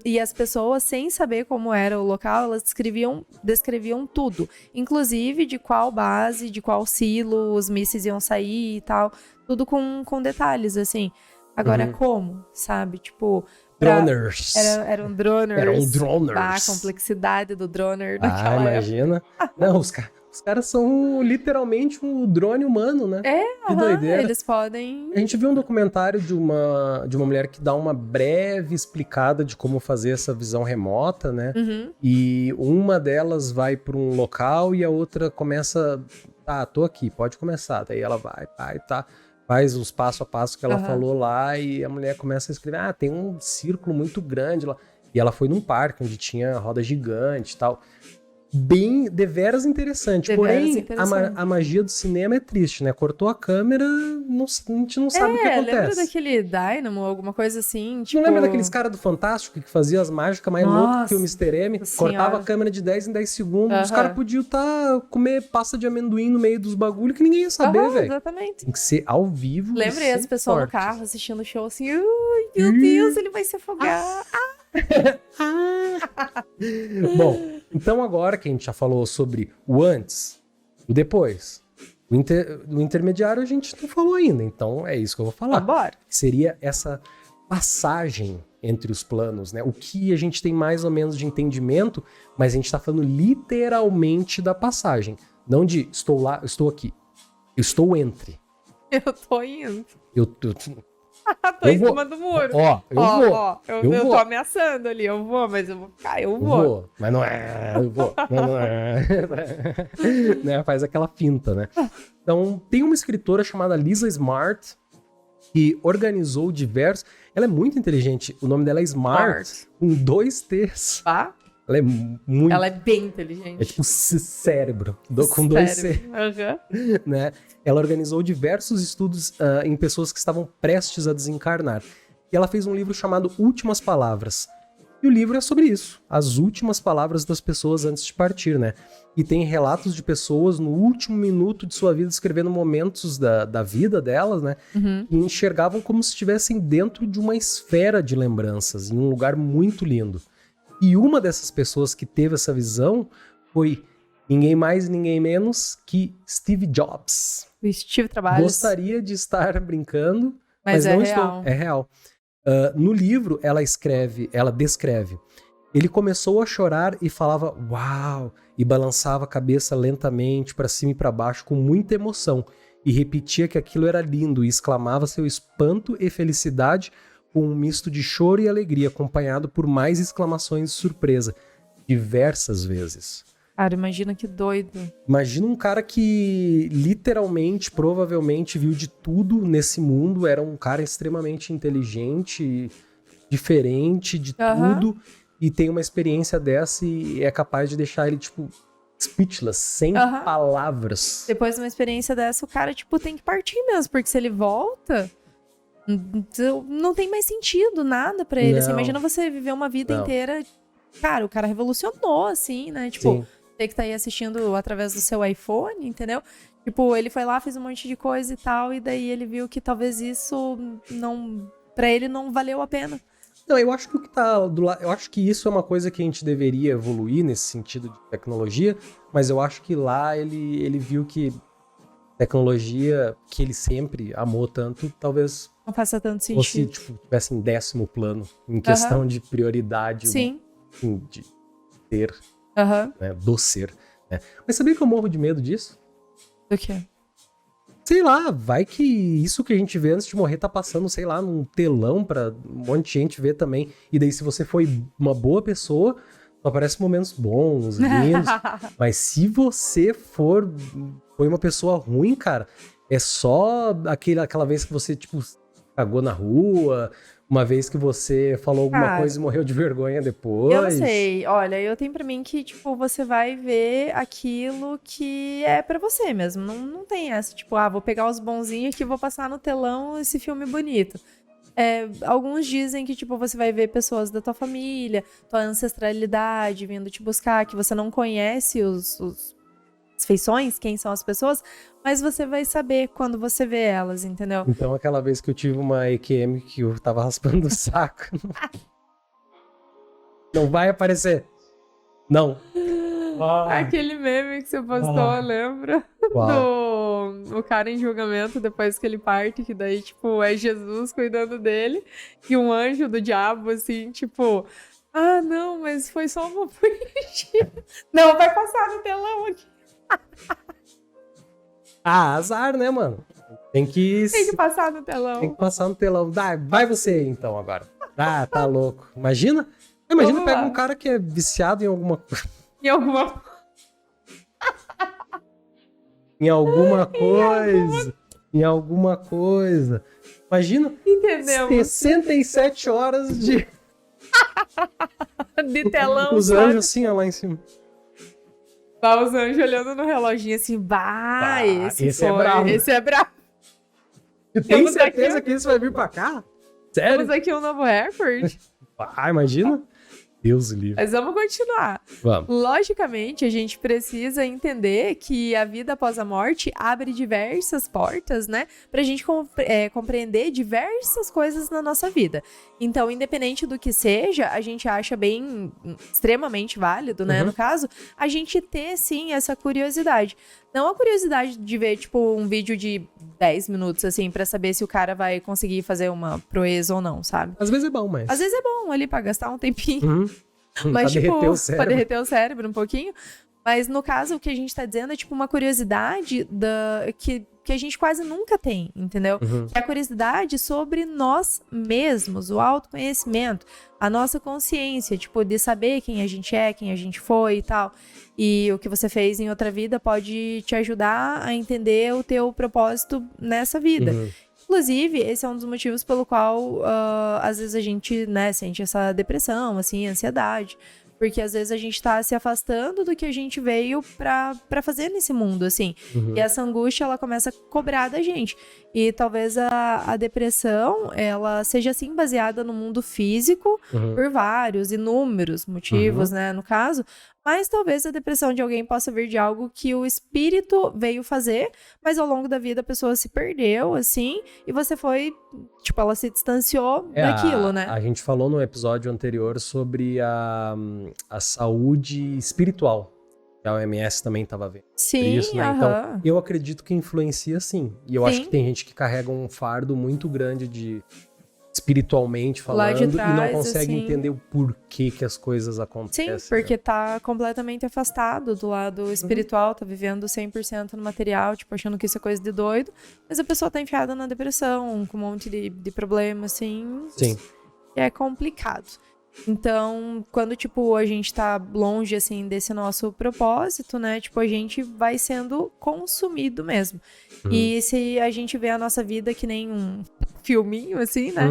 Speaker 2: E as pessoas, sem saber como era o local, elas descreviam tudo. Inclusive de qual base, de qual silo os mísseis iam sair e tal. Tudo com detalhes, assim. Agora, como, sabe? Tipo...
Speaker 3: Droners.
Speaker 2: Eram droners.
Speaker 3: Eram droners.
Speaker 2: A complexidade do droner naquela
Speaker 3: imagina. Não, os caras são literalmente um drone humano, né? Que doideira.
Speaker 2: Eles podem...
Speaker 3: A gente viu um documentário de uma mulher que dá uma breve explicada de como fazer essa visão remota, né? E uma delas vai para um local e a outra começa... tô aqui, pode começar. Daí ela vai, tá... Faz os passo a passo que ela falou lá e a mulher começa a escrever, tem um círculo muito grande lá. E ela foi num parque onde tinha roda gigante e tal. Bem, deveras interessante. Porém, a magia do cinema é triste, né? Cortou a câmera, a gente não sabe o que acontece.
Speaker 2: Lembra daquele Dynamo, alguma coisa assim? Tipo...
Speaker 3: Não lembra daqueles caras do Fantástico que fazia as mágicas mais loucas que o Mr. M? Cortava a câmera de 10 em 10 segundos. Os caras podiam comer pasta de amendoim no meio dos bagulhos que ninguém ia saber, velho.
Speaker 2: Exatamente.
Speaker 3: Tem que ser ao vivo.
Speaker 2: Lembrei as pessoas no carro assistindo o show assim, meu Deus, ele vai se afogar.
Speaker 3: Bom, então agora que a gente já falou sobre o antes, o depois, o intermediário a gente não falou ainda, então é isso que eu vou falar.
Speaker 2: Bora.
Speaker 3: Seria essa passagem entre os planos, né? O que a gente tem mais ou menos de entendimento, mas a gente tá falando literalmente da passagem, não de estou lá, estou aqui, eu estou entre.
Speaker 2: Eu tô indo.
Speaker 3: Tô
Speaker 2: em cima do muro.
Speaker 3: Eu
Speaker 2: tô ameaçando ali, eu vou, mas eu vou ficar, eu vou.
Speaker 3: Mas não é, eu vou, não é. Né? Faz aquela finta, né? Então, tem uma escritora chamada Lisa Smart, que organizou diversos... Ela é muito inteligente, o nome dela é Smart. Com 2 T's. Ela é muito...
Speaker 2: Ela é bem inteligente.
Speaker 3: É tipo cérebro, com 2 C. Né? Ela organizou diversos estudos em pessoas que estavam prestes a desencarnar. E ela fez um livro chamado Últimas Palavras. E o livro é sobre isso, as últimas palavras das pessoas antes de partir, né? E tem relatos de pessoas no último minuto de sua vida escrevendo momentos da vida delas, né? E enxergavam como se estivessem dentro de uma esfera de lembranças, em um lugar muito lindo. E uma dessas pessoas que teve essa visão foi ninguém mais, ninguém menos que Steve Jobs.
Speaker 2: O Steve Trabalhos.
Speaker 3: Gostaria de estar brincando,
Speaker 2: mas
Speaker 3: não
Speaker 2: real.
Speaker 3: estou. É real. No livro, ela descreve. Ele começou a chorar e falava uau, e balançava a cabeça lentamente para cima e para baixo com muita emoção. E repetia que aquilo era lindo e exclamava seu espanto e felicidade com um misto de choro e alegria, acompanhado por mais exclamações de surpresa, diversas vezes.
Speaker 2: Cara, imagina que doido.
Speaker 3: Imagina um cara que literalmente, provavelmente viu de tudo nesse mundo, era um cara extremamente inteligente, diferente de tudo, e tem uma experiência dessa e é capaz de deixar ele, tipo, speechless, sem palavras.
Speaker 2: Depois de uma experiência dessa, o cara, tipo, tem que partir mesmo, porque se ele volta... não tem mais sentido, nada pra ele. Assim, imagina você viver uma vida inteira. Cara, o cara revolucionou, assim, né? Tipo, ter que estar aí assistindo através do seu iPhone, entendeu? Tipo, ele foi lá, fez um monte de coisa e tal, e daí ele viu que talvez isso pra ele não valeu a pena.
Speaker 3: Não, eu acho que o que tá do lado. Eu acho que isso é uma coisa que a gente deveria evoluir nesse sentido de tecnologia, mas eu acho que lá ele viu que tecnologia que ele sempre amou tanto, talvez
Speaker 2: não faça tanto sentido.
Speaker 3: Fosse, tipo, tivesse em 10º plano, em questão de prioridade.
Speaker 2: Sim.
Speaker 3: De ser, né, do ser. Mas sabia que eu morro de medo disso?
Speaker 2: Do quê?
Speaker 3: Sei lá, vai que isso que a gente vê antes de morrer tá passando, sei lá, num telão pra um monte de gente ver também. E daí, se você foi uma boa pessoa, só aparecem momentos bons, lindos. Mas se você foi uma pessoa ruim, cara, é só aquela vez que você, tipo, cagou na rua, uma vez que você falou alguma coisa e morreu de vergonha depois.
Speaker 2: Eu não sei. Olha, eu tenho pra mim que, tipo, você vai ver aquilo que é pra você mesmo. Não tem essa, tipo, vou pegar os bonzinhos aqui e vou passar no telão esse filme bonito. Alguns dizem que, tipo, você vai ver pessoas da tua família, tua ancestralidade vindo te buscar, que você não conhece as feições, quem são as pessoas, mas você vai saber quando você vê elas, entendeu?
Speaker 3: Então, aquela vez que eu tive uma EQM que eu tava raspando o saco. Não vai aparecer. Não.
Speaker 2: Aquele meme que você postou, lembra? O cara em julgamento, depois que ele parte, que daí, tipo, é Jesus cuidando dele, e um anjo do diabo, assim, tipo... não, mas foi só uma bonitinha. Não, vai passar no telão aqui.
Speaker 3: Azar, né, mano? Tem que
Speaker 2: passar no telão.
Speaker 3: Tem que passar no telão. Vai você, então, agora. Tá louco. Imagina pega um cara que é viciado em alguma coisa. Em alguma coisa. Imagina.
Speaker 2: Entendemos.
Speaker 3: 67 horas de
Speaker 2: telão.
Speaker 3: Os anjos assim, ó, lá em cima.
Speaker 2: Os anjos olhando no reloginho assim, esse
Speaker 3: é bravo.
Speaker 2: Esse é bravo.
Speaker 3: Tem certeza que isso vai vir pra cá? Sério?
Speaker 2: Temos aqui um novo recorde.
Speaker 3: Imagina. Deus livre.
Speaker 2: Mas vamos continuar.
Speaker 3: Vamos.
Speaker 2: Logicamente, a gente precisa entender que a vida após a morte abre diversas portas, né? Pra gente compreender diversas coisas na nossa vida. Então, independente do que seja, a gente acha extremamente válido, né? No caso, a gente ter, sim, essa curiosidade. Não a curiosidade de ver, tipo, um vídeo de 10 minutos, assim, pra saber se o cara vai conseguir fazer uma proeza ou não, sabe?
Speaker 3: Às vezes é bom, mas...
Speaker 2: Às vezes é bom ali pra gastar um tempinho. Mas,
Speaker 3: pra
Speaker 2: tipo,
Speaker 3: derreter
Speaker 2: derreter o cérebro um pouquinho. Mas, no caso, o que a gente tá dizendo é, tipo, uma curiosidade que a gente quase nunca tem, entendeu? Que é a curiosidade sobre nós mesmos, o autoconhecimento, a nossa consciência, tipo, de saber quem a gente é, quem a gente foi e tal. E o que você fez em outra vida pode te ajudar a entender o teu propósito nessa vida. Inclusive, esse é um dos motivos pelo qual, às vezes, a gente, né, sente essa depressão, assim, ansiedade. Porque, às vezes, a gente tá se afastando do que a gente veio pra fazer nesse mundo, assim. E essa angústia, ela começa a cobrar da gente. E talvez a depressão, ela seja, assim, baseada no mundo físico, por vários, inúmeros motivos, né, no caso. Mas talvez a depressão de alguém possa vir de algo que o espírito veio fazer, mas ao longo da vida a pessoa se perdeu, assim, e você foi, tipo, ela se distanciou daquilo, né?
Speaker 3: A gente falou no episódio anterior sobre a saúde espiritual, que a OMS também estava vendo.
Speaker 2: Sim,
Speaker 3: isso, né? Então, eu acredito que influencia sim. E eu acho que tem gente que carrega um fardo muito grande de... espiritualmente falando,
Speaker 2: de trás,
Speaker 3: e não consegue
Speaker 2: assim,
Speaker 3: entender o porquê que as coisas acontecem.
Speaker 2: Sim, porque tá completamente afastado do lado espiritual, tá vivendo 100% no material, tipo, achando que isso é coisa de doido, mas a pessoa tá enfiada na depressão, com um monte de problema, assim.
Speaker 3: Sim.
Speaker 2: É complicado. Então, quando, tipo, a gente tá longe, assim, desse nosso propósito, né, tipo, a gente vai sendo consumido mesmo. E se a gente vê a nossa vida que nem um filminho, assim, né,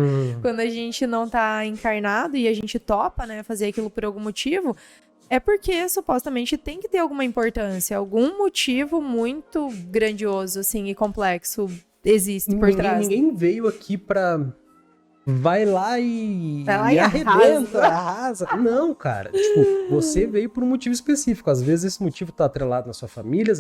Speaker 2: quando a gente não tá encarnado e a gente topa, né, fazer aquilo por algum motivo, é porque, supostamente, tem que ter alguma importância, algum motivo muito grandioso, assim, e complexo existe por trás.
Speaker 3: Ninguém veio aqui pra... Vai lá e
Speaker 2: arrebenta,
Speaker 3: arrasa. Não, cara. Tipo, você veio por um motivo específico. Às vezes esse motivo tá atrelado na sua família, às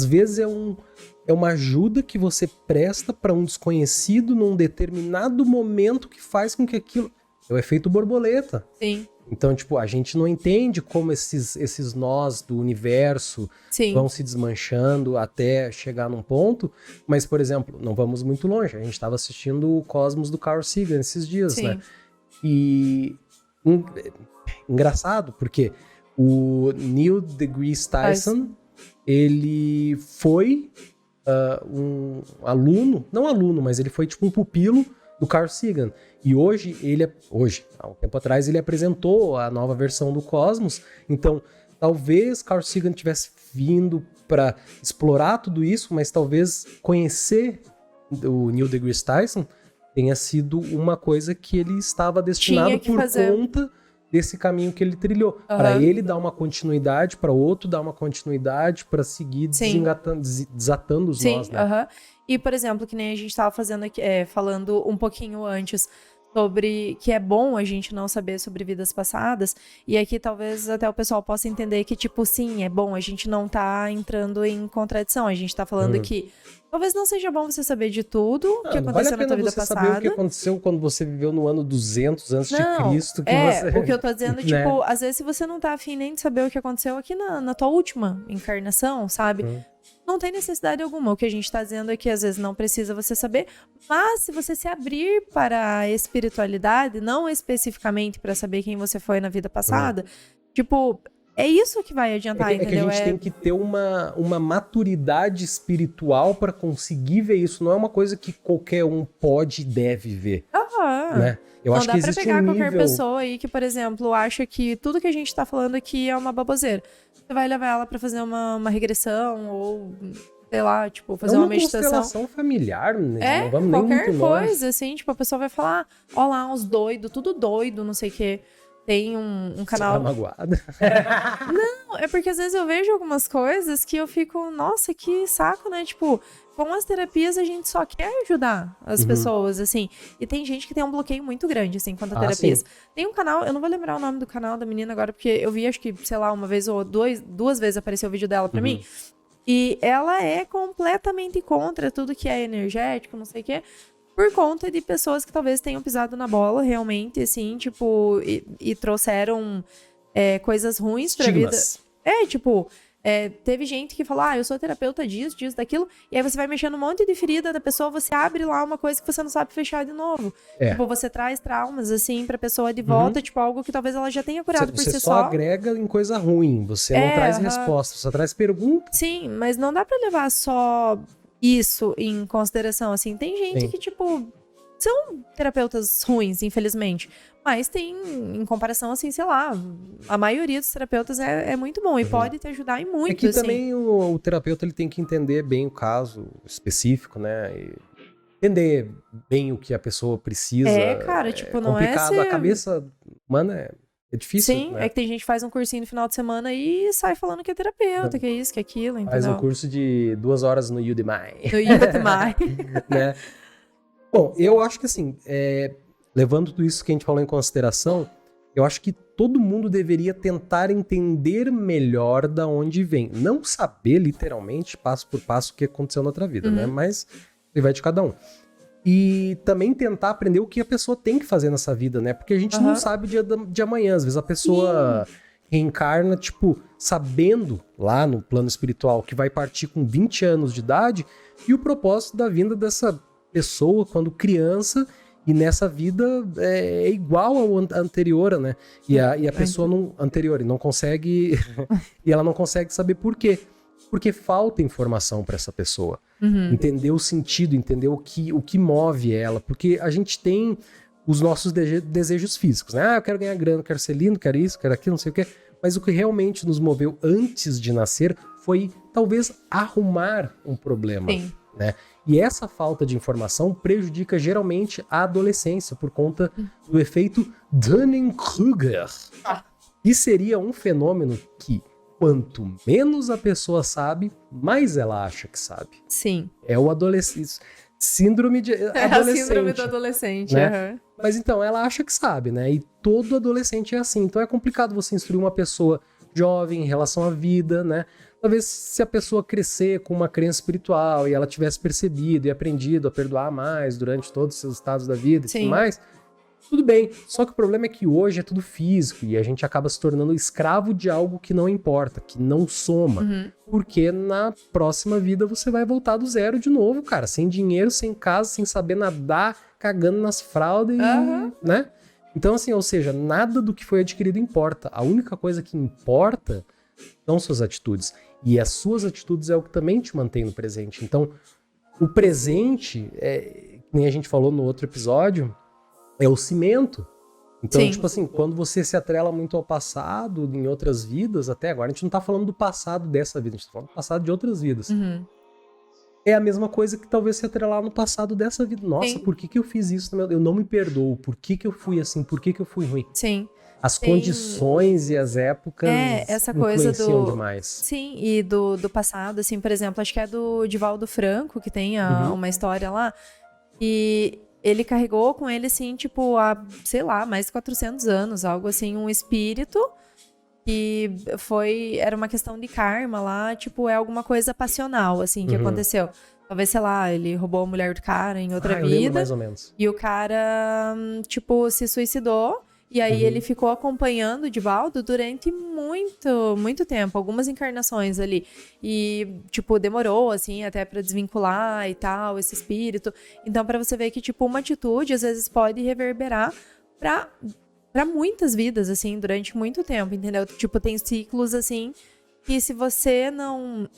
Speaker 3: vezes é uma ajuda que você presta para um desconhecido num determinado momento que faz com que aquilo... É o efeito borboleta.
Speaker 2: Sim.
Speaker 3: Então, tipo, a gente não entende como esses nós do universo vão se desmanchando até chegar num ponto, mas, por exemplo, não vamos muito longe. A gente estava assistindo o Cosmos do Carl Sagan esses dias, né? E engraçado, porque O Neil deGrasse Tyson, ele foi um aluno, não aluno, mas ele foi tipo um pupilo do Carl Sagan. E hoje, há um tempo atrás, ele apresentou a nova versão do Cosmos. Então, talvez Carl Sagan tivesse vindo para explorar tudo isso, mas talvez conhecer o Neil deGrasse Tyson tenha sido uma coisa que ele estava destinado por conta desse caminho que ele trilhou. Para ele dar uma continuidade, para outro dar uma continuidade, para seguir desatando os nós, né?
Speaker 2: E, por exemplo, que nem a gente estava fazendo aqui, falando um pouquinho antes sobre que é bom a gente não saber sobre vidas passadas, e aqui talvez até o pessoal possa entender que, tipo, sim, é bom, a gente não tá entrando em contradição, a gente tá falando que talvez não seja bom você saber de tudo que aconteceu na tua vida passada.
Speaker 3: Saber o que aconteceu quando você viveu no ano 200 antes de Cristo.
Speaker 2: O que eu tô dizendo, tipo, às vezes se você não tá afim nem de saber o que aconteceu aqui na tua última encarnação, sabe? Não tem necessidade alguma. O que a gente tá dizendo é que às vezes não precisa você saber, mas se você se abrir para a espiritualidade, não especificamente para saber quem você foi na vida passada, tipo, é isso que vai adiantar, entendeu?
Speaker 3: É que a gente tem que ter uma maturidade espiritual para conseguir ver isso. Não é uma coisa que qualquer um pode e deve ver. Né? Eu acho que existe
Speaker 2: não dá pra pegar qualquer pessoa aí que, por exemplo, acha que tudo que a gente tá falando aqui é uma baboseira. Você vai levar ela pra fazer uma regressão ou, sei lá, tipo, fazer uma meditação.
Speaker 3: Uma constelação familiar, né? Não vamos nem muito
Speaker 2: qualquer coisa, assim, tipo, a pessoa vai falar, ó lá, uns doidos, tudo doido, não sei o quê. Tem um canal...
Speaker 3: Você tá magoada?
Speaker 2: Não, é porque às vezes eu vejo algumas coisas que eu fico, nossa, que saco, né? Tipo, com as terapias a gente só quer ajudar as pessoas, assim. E tem gente que tem um bloqueio muito grande, assim, quanto a terapias. Sim. Tem um canal, eu não vou lembrar o nome do canal da menina agora, porque eu vi, acho que, sei lá, uma vez ou duas vezes apareceu o vídeo dela pra mim. E ela é completamente contra tudo que é energético, não sei o quê. Por conta de pessoas que talvez tenham pisado na bola, realmente, assim, tipo, e trouxeram coisas ruins pra vida. Tipo, teve gente que falou, eu sou terapeuta disso, daquilo, e aí você vai mexendo um monte de ferida da pessoa, você abre lá uma coisa que você não sabe fechar de novo. Tipo, você traz traumas, assim, pra pessoa de volta, tipo, algo que talvez ela já tenha curado por si só.
Speaker 3: Você só agrega em coisa ruim, você não traz resposta, você traz pergunta.
Speaker 2: Sim, mas não dá pra levar só isso em consideração, assim. Tem gente que, tipo, são terapeutas ruins, infelizmente. Mas tem, em comparação, assim, sei lá, a maioria dos terapeutas é muito bom e pode te ajudar em muito,
Speaker 3: que
Speaker 2: assim.
Speaker 3: Também o terapeuta ele tem que entender bem o caso específico, né? E entender bem o que a pessoa precisa.
Speaker 2: Cara, tipo, não é
Speaker 3: complicado. A cabeça humana é difícil.
Speaker 2: Sim,
Speaker 3: né?
Speaker 2: é que tem gente que faz um cursinho no final de semana e sai falando que é terapeuta, que é isso, que é aquilo, entendeu?
Speaker 3: Faz um curso de 2 horas no Udemy.
Speaker 2: No Udemy.
Speaker 3: Né? Bom, eu acho que assim, levando tudo isso que a gente falou em consideração, eu acho que todo mundo deveria tentar entender melhor da onde vem. Não saber, literalmente, passo por passo, o que aconteceu na outra vida, né? Mas ele vai de cada um. E também tentar aprender o que a pessoa tem que fazer nessa vida, né? Porque a gente não sabe o dia de amanhã. Às vezes a pessoa reencarna, tipo, sabendo lá no plano espiritual que vai partir com 20 anos de idade e o propósito da vinda dessa pessoa quando criança e nessa vida é igual ao anterior, né? E a pessoa anterior não consegue e ela não consegue saber por quê. Porque falta informação para essa pessoa. Entender o sentido, entender o que move ela. Porque a gente tem os nossos desejos físicos, né? Eu quero ganhar grana, quero ser lindo, quero isso, quero aquilo, não sei o quê. Mas o que realmente nos moveu antes de nascer foi, talvez, arrumar um problema. Né? E essa falta de informação prejudica geralmente a adolescência por conta do efeito Dunning-Kruger. Que seria um fenômeno que quanto menos a pessoa sabe, mais ela acha que sabe.
Speaker 2: Sim.
Speaker 3: É o adolescente. Síndrome de adolescente.
Speaker 2: É a síndrome do adolescente,
Speaker 3: né? Mas então, ela acha que sabe, né? E todo adolescente é assim. Então é complicado você instruir uma pessoa jovem em relação à vida, né? Talvez se a pessoa crescer com uma crença espiritual e ela tivesse percebido e aprendido a perdoar mais durante todos os seus estados da vida e tudo mais, tudo bem. Só que o problema é que hoje é tudo físico e a gente acaba se tornando escravo de algo que não importa, que não soma. Porque na próxima vida você vai voltar do zero de novo, cara. Sem dinheiro, sem casa, sem saber nadar, cagando nas fraldas, né? Então, assim, ou seja, nada do que foi adquirido importa. A única coisa que importa são suas atitudes. E as suas atitudes é o que também te mantém no presente. Então, o presente, que nem a gente falou no outro episódio, é o cimento. Então,
Speaker 2: Sim.
Speaker 3: tipo assim, quando você se atrela muito ao passado, em outras vidas, até agora, a gente não tá falando do passado dessa vida, a gente tá falando do passado de outras vidas.
Speaker 2: Uhum.
Speaker 3: É a mesma coisa que talvez se atrelar no passado dessa vida. Nossa,
Speaker 2: Sim.
Speaker 3: por que eu fiz isso? Eu não me perdoo. Por que eu fui assim? Por que eu fui ruim?
Speaker 2: Sim.
Speaker 3: As
Speaker 2: Tem-
Speaker 3: condições e as épocas
Speaker 2: Essa coisa
Speaker 3: influenciam
Speaker 2: do...
Speaker 3: demais.
Speaker 2: Sim, e do passado, assim, por exemplo, acho que é do Divaldo Franco, que tem uma história lá, e ele carregou com ele, assim, tipo, há, sei lá, mais de 400 anos, algo assim, um espírito que era uma questão de karma lá, tipo, é alguma coisa passional, assim, que aconteceu. Talvez, sei lá, ele roubou a mulher do cara em outra
Speaker 3: Eu lembro
Speaker 2: vida,
Speaker 3: mais ou menos.
Speaker 2: e o cara, tipo, se suicidou. E aí ele ficou acompanhando o Divaldo durante muito, muito tempo, algumas encarnações ali. E, tipo, demorou, assim, até pra desvincular e tal, esse espírito. Então, pra você ver que, tipo, uma atitude, às vezes, pode reverberar pra muitas vidas, assim, durante muito tempo, entendeu? Tipo, tem ciclos, assim, que se você não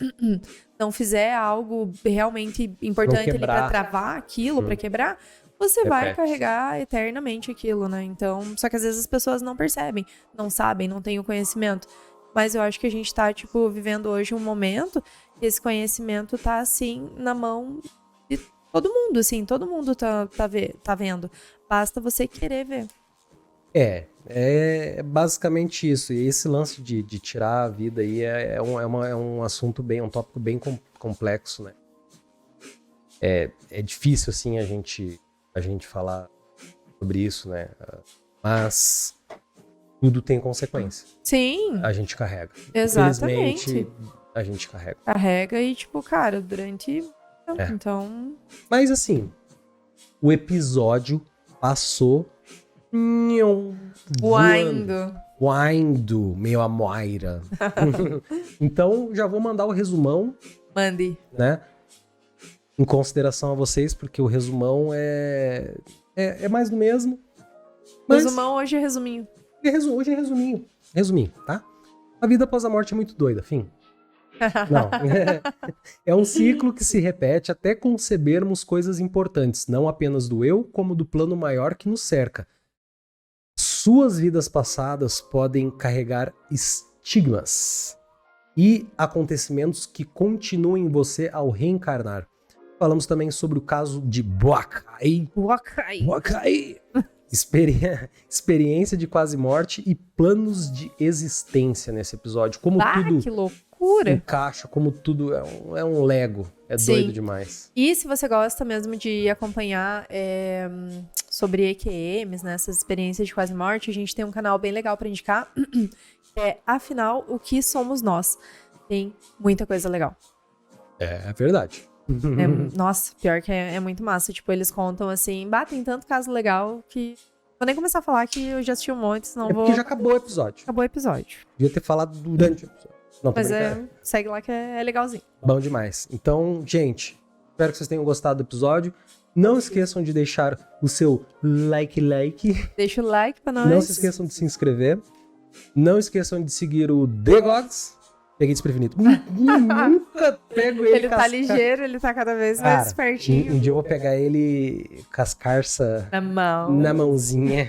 Speaker 2: fizer algo realmente importante ali pra
Speaker 3: quebrar.
Speaker 2: travar aquilo, pra quebrar, você vai
Speaker 3: Repete.
Speaker 2: carregar eternamente aquilo, né? Então, só que às vezes as pessoas não percebem, não sabem, não têm o conhecimento. Mas eu acho que a gente tá, tipo, vivendo hoje um momento que esse conhecimento tá, assim, na mão de todo mundo, assim. Todo mundo tá vendo. Basta você querer ver.
Speaker 3: É basicamente isso. E esse lance de tirar a vida aí é um assunto um tópico bem complexo, né? É difícil, assim, a gente falar sobre isso, né? Mas tudo tem consequência.
Speaker 2: Sim,
Speaker 3: A gente carrega.
Speaker 2: exatamente.
Speaker 3: Infelizmente, a gente carrega.
Speaker 2: Carrega e, tipo, cara, durante... Então...
Speaker 3: Mas, assim, o episódio passou voando, meio a Moira. Então, já vou mandar o resumão,
Speaker 2: Mande.
Speaker 3: né? Em consideração a vocês, porque o resumão é mais do mesmo. Mas
Speaker 2: Resumão hoje é resuminho.
Speaker 3: hoje é resuminho. Resuminho, tá? A vida após a morte é muito doida, fim. Não. É um ciclo que se repete até concebermos coisas importantes, não apenas do eu, como do plano maior que nos cerca. Suas vidas passadas podem carregar estigmas e acontecimentos que continuam em você ao reencarnar. Falamos também sobre o caso de Boakai. Experiência de quase morte e planos de existência nesse episódio. Como tudo
Speaker 2: Que loucura!
Speaker 3: encaixa, como tudo é um Lego. É
Speaker 2: Sim.
Speaker 3: doido demais.
Speaker 2: E se você gosta mesmo de acompanhar sobre EQMs, né, essas experiências de quase morte, a gente tem um canal bem legal pra indicar. Afinal, o que somos nós? Tem muita coisa legal.
Speaker 3: É verdade.
Speaker 2: Nossa, pior que é muito massa. Tipo, eles contam assim, tem tanto caso legal que... Vou nem começar a falar que eu já assisti um monte, senão
Speaker 3: É porque já acabou o episódio.
Speaker 2: Acabou o episódio.
Speaker 3: Devia ter falado durante o episódio. Não, tô
Speaker 2: Mas
Speaker 3: brincando.
Speaker 2: segue lá que é legalzinho.
Speaker 3: Bom demais. Então, gente, espero que vocês tenham gostado do episódio. Não esqueçam de deixar o seu like.
Speaker 2: Deixa o like pra nós.
Speaker 3: Não se esqueçam de se inscrever. Não esqueçam de seguir o The Gogs. Peguei desprevenido. Nunca pego ele.
Speaker 2: Ele tá ligeiro, ele tá cada vez mais espertinho.
Speaker 3: Um dia eu vou pegar ele com as carças
Speaker 2: Na
Speaker 3: mãozinha.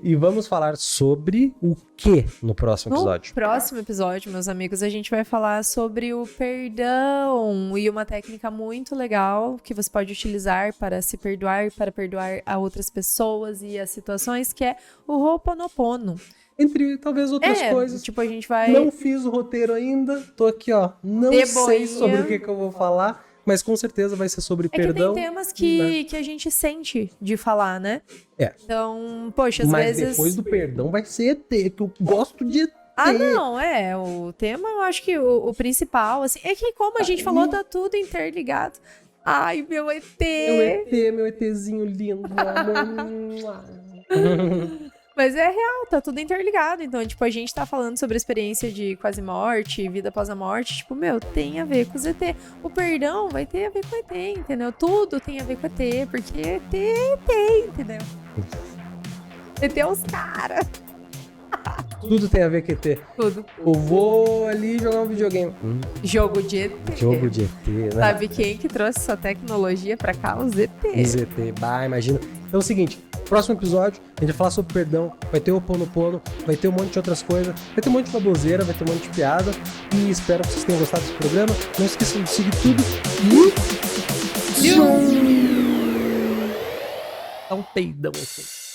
Speaker 3: E vamos falar sobre o que no próximo episódio?
Speaker 2: No próximo episódio, meus amigos, a gente vai falar sobre o perdão e uma técnica muito legal que você pode utilizar para se perdoar, para perdoar a outras pessoas e as situações, que é o Ho'oponopono.
Speaker 3: Entre talvez outras coisas.
Speaker 2: Tipo, a gente vai...
Speaker 3: Não fiz o roteiro ainda, tô aqui, ó. Não sei sobre o que eu vou falar, mas com certeza vai ser sobre perdão.
Speaker 2: Que tem temas que a gente sente de falar, né? Então, poxa, às vezes...
Speaker 3: Mas depois do perdão vai ser ET, que eu gosto de ET.
Speaker 2: Não, o tema, eu acho que o principal, assim, é que como a gente falou, tá tudo interligado. Ai, meu ET!
Speaker 3: Meu ETzinho lindo, amor.
Speaker 2: Mas é real, tá tudo interligado. Então, tipo, a gente tá falando sobre a experiência de quase morte, vida após a morte. Tipo, tem a ver com os ET. O perdão vai ter a ver com ET, entendeu? Tudo tem a ver com ET, porque ET, entendeu? ET é os caras.
Speaker 3: Tudo tem a ver com ET.
Speaker 2: Tudo.
Speaker 3: Eu vou ali jogar um videogame.
Speaker 2: Jogo de ET.
Speaker 3: Jogo de ET, né?
Speaker 2: Sabe quem que trouxe essa tecnologia pra cá? Os ET.
Speaker 3: Os ET, bah, imagina. Então é o seguinte, próximo episódio, a gente vai falar sobre perdão, vai ter o Ho'oponopono, vai ter um monte de outras coisas, vai ter um monte de baboseira, vai ter um monte de piada, e espero que vocês tenham gostado desse programa. Não esqueçam de seguir tudo e... Dá um peidão assim.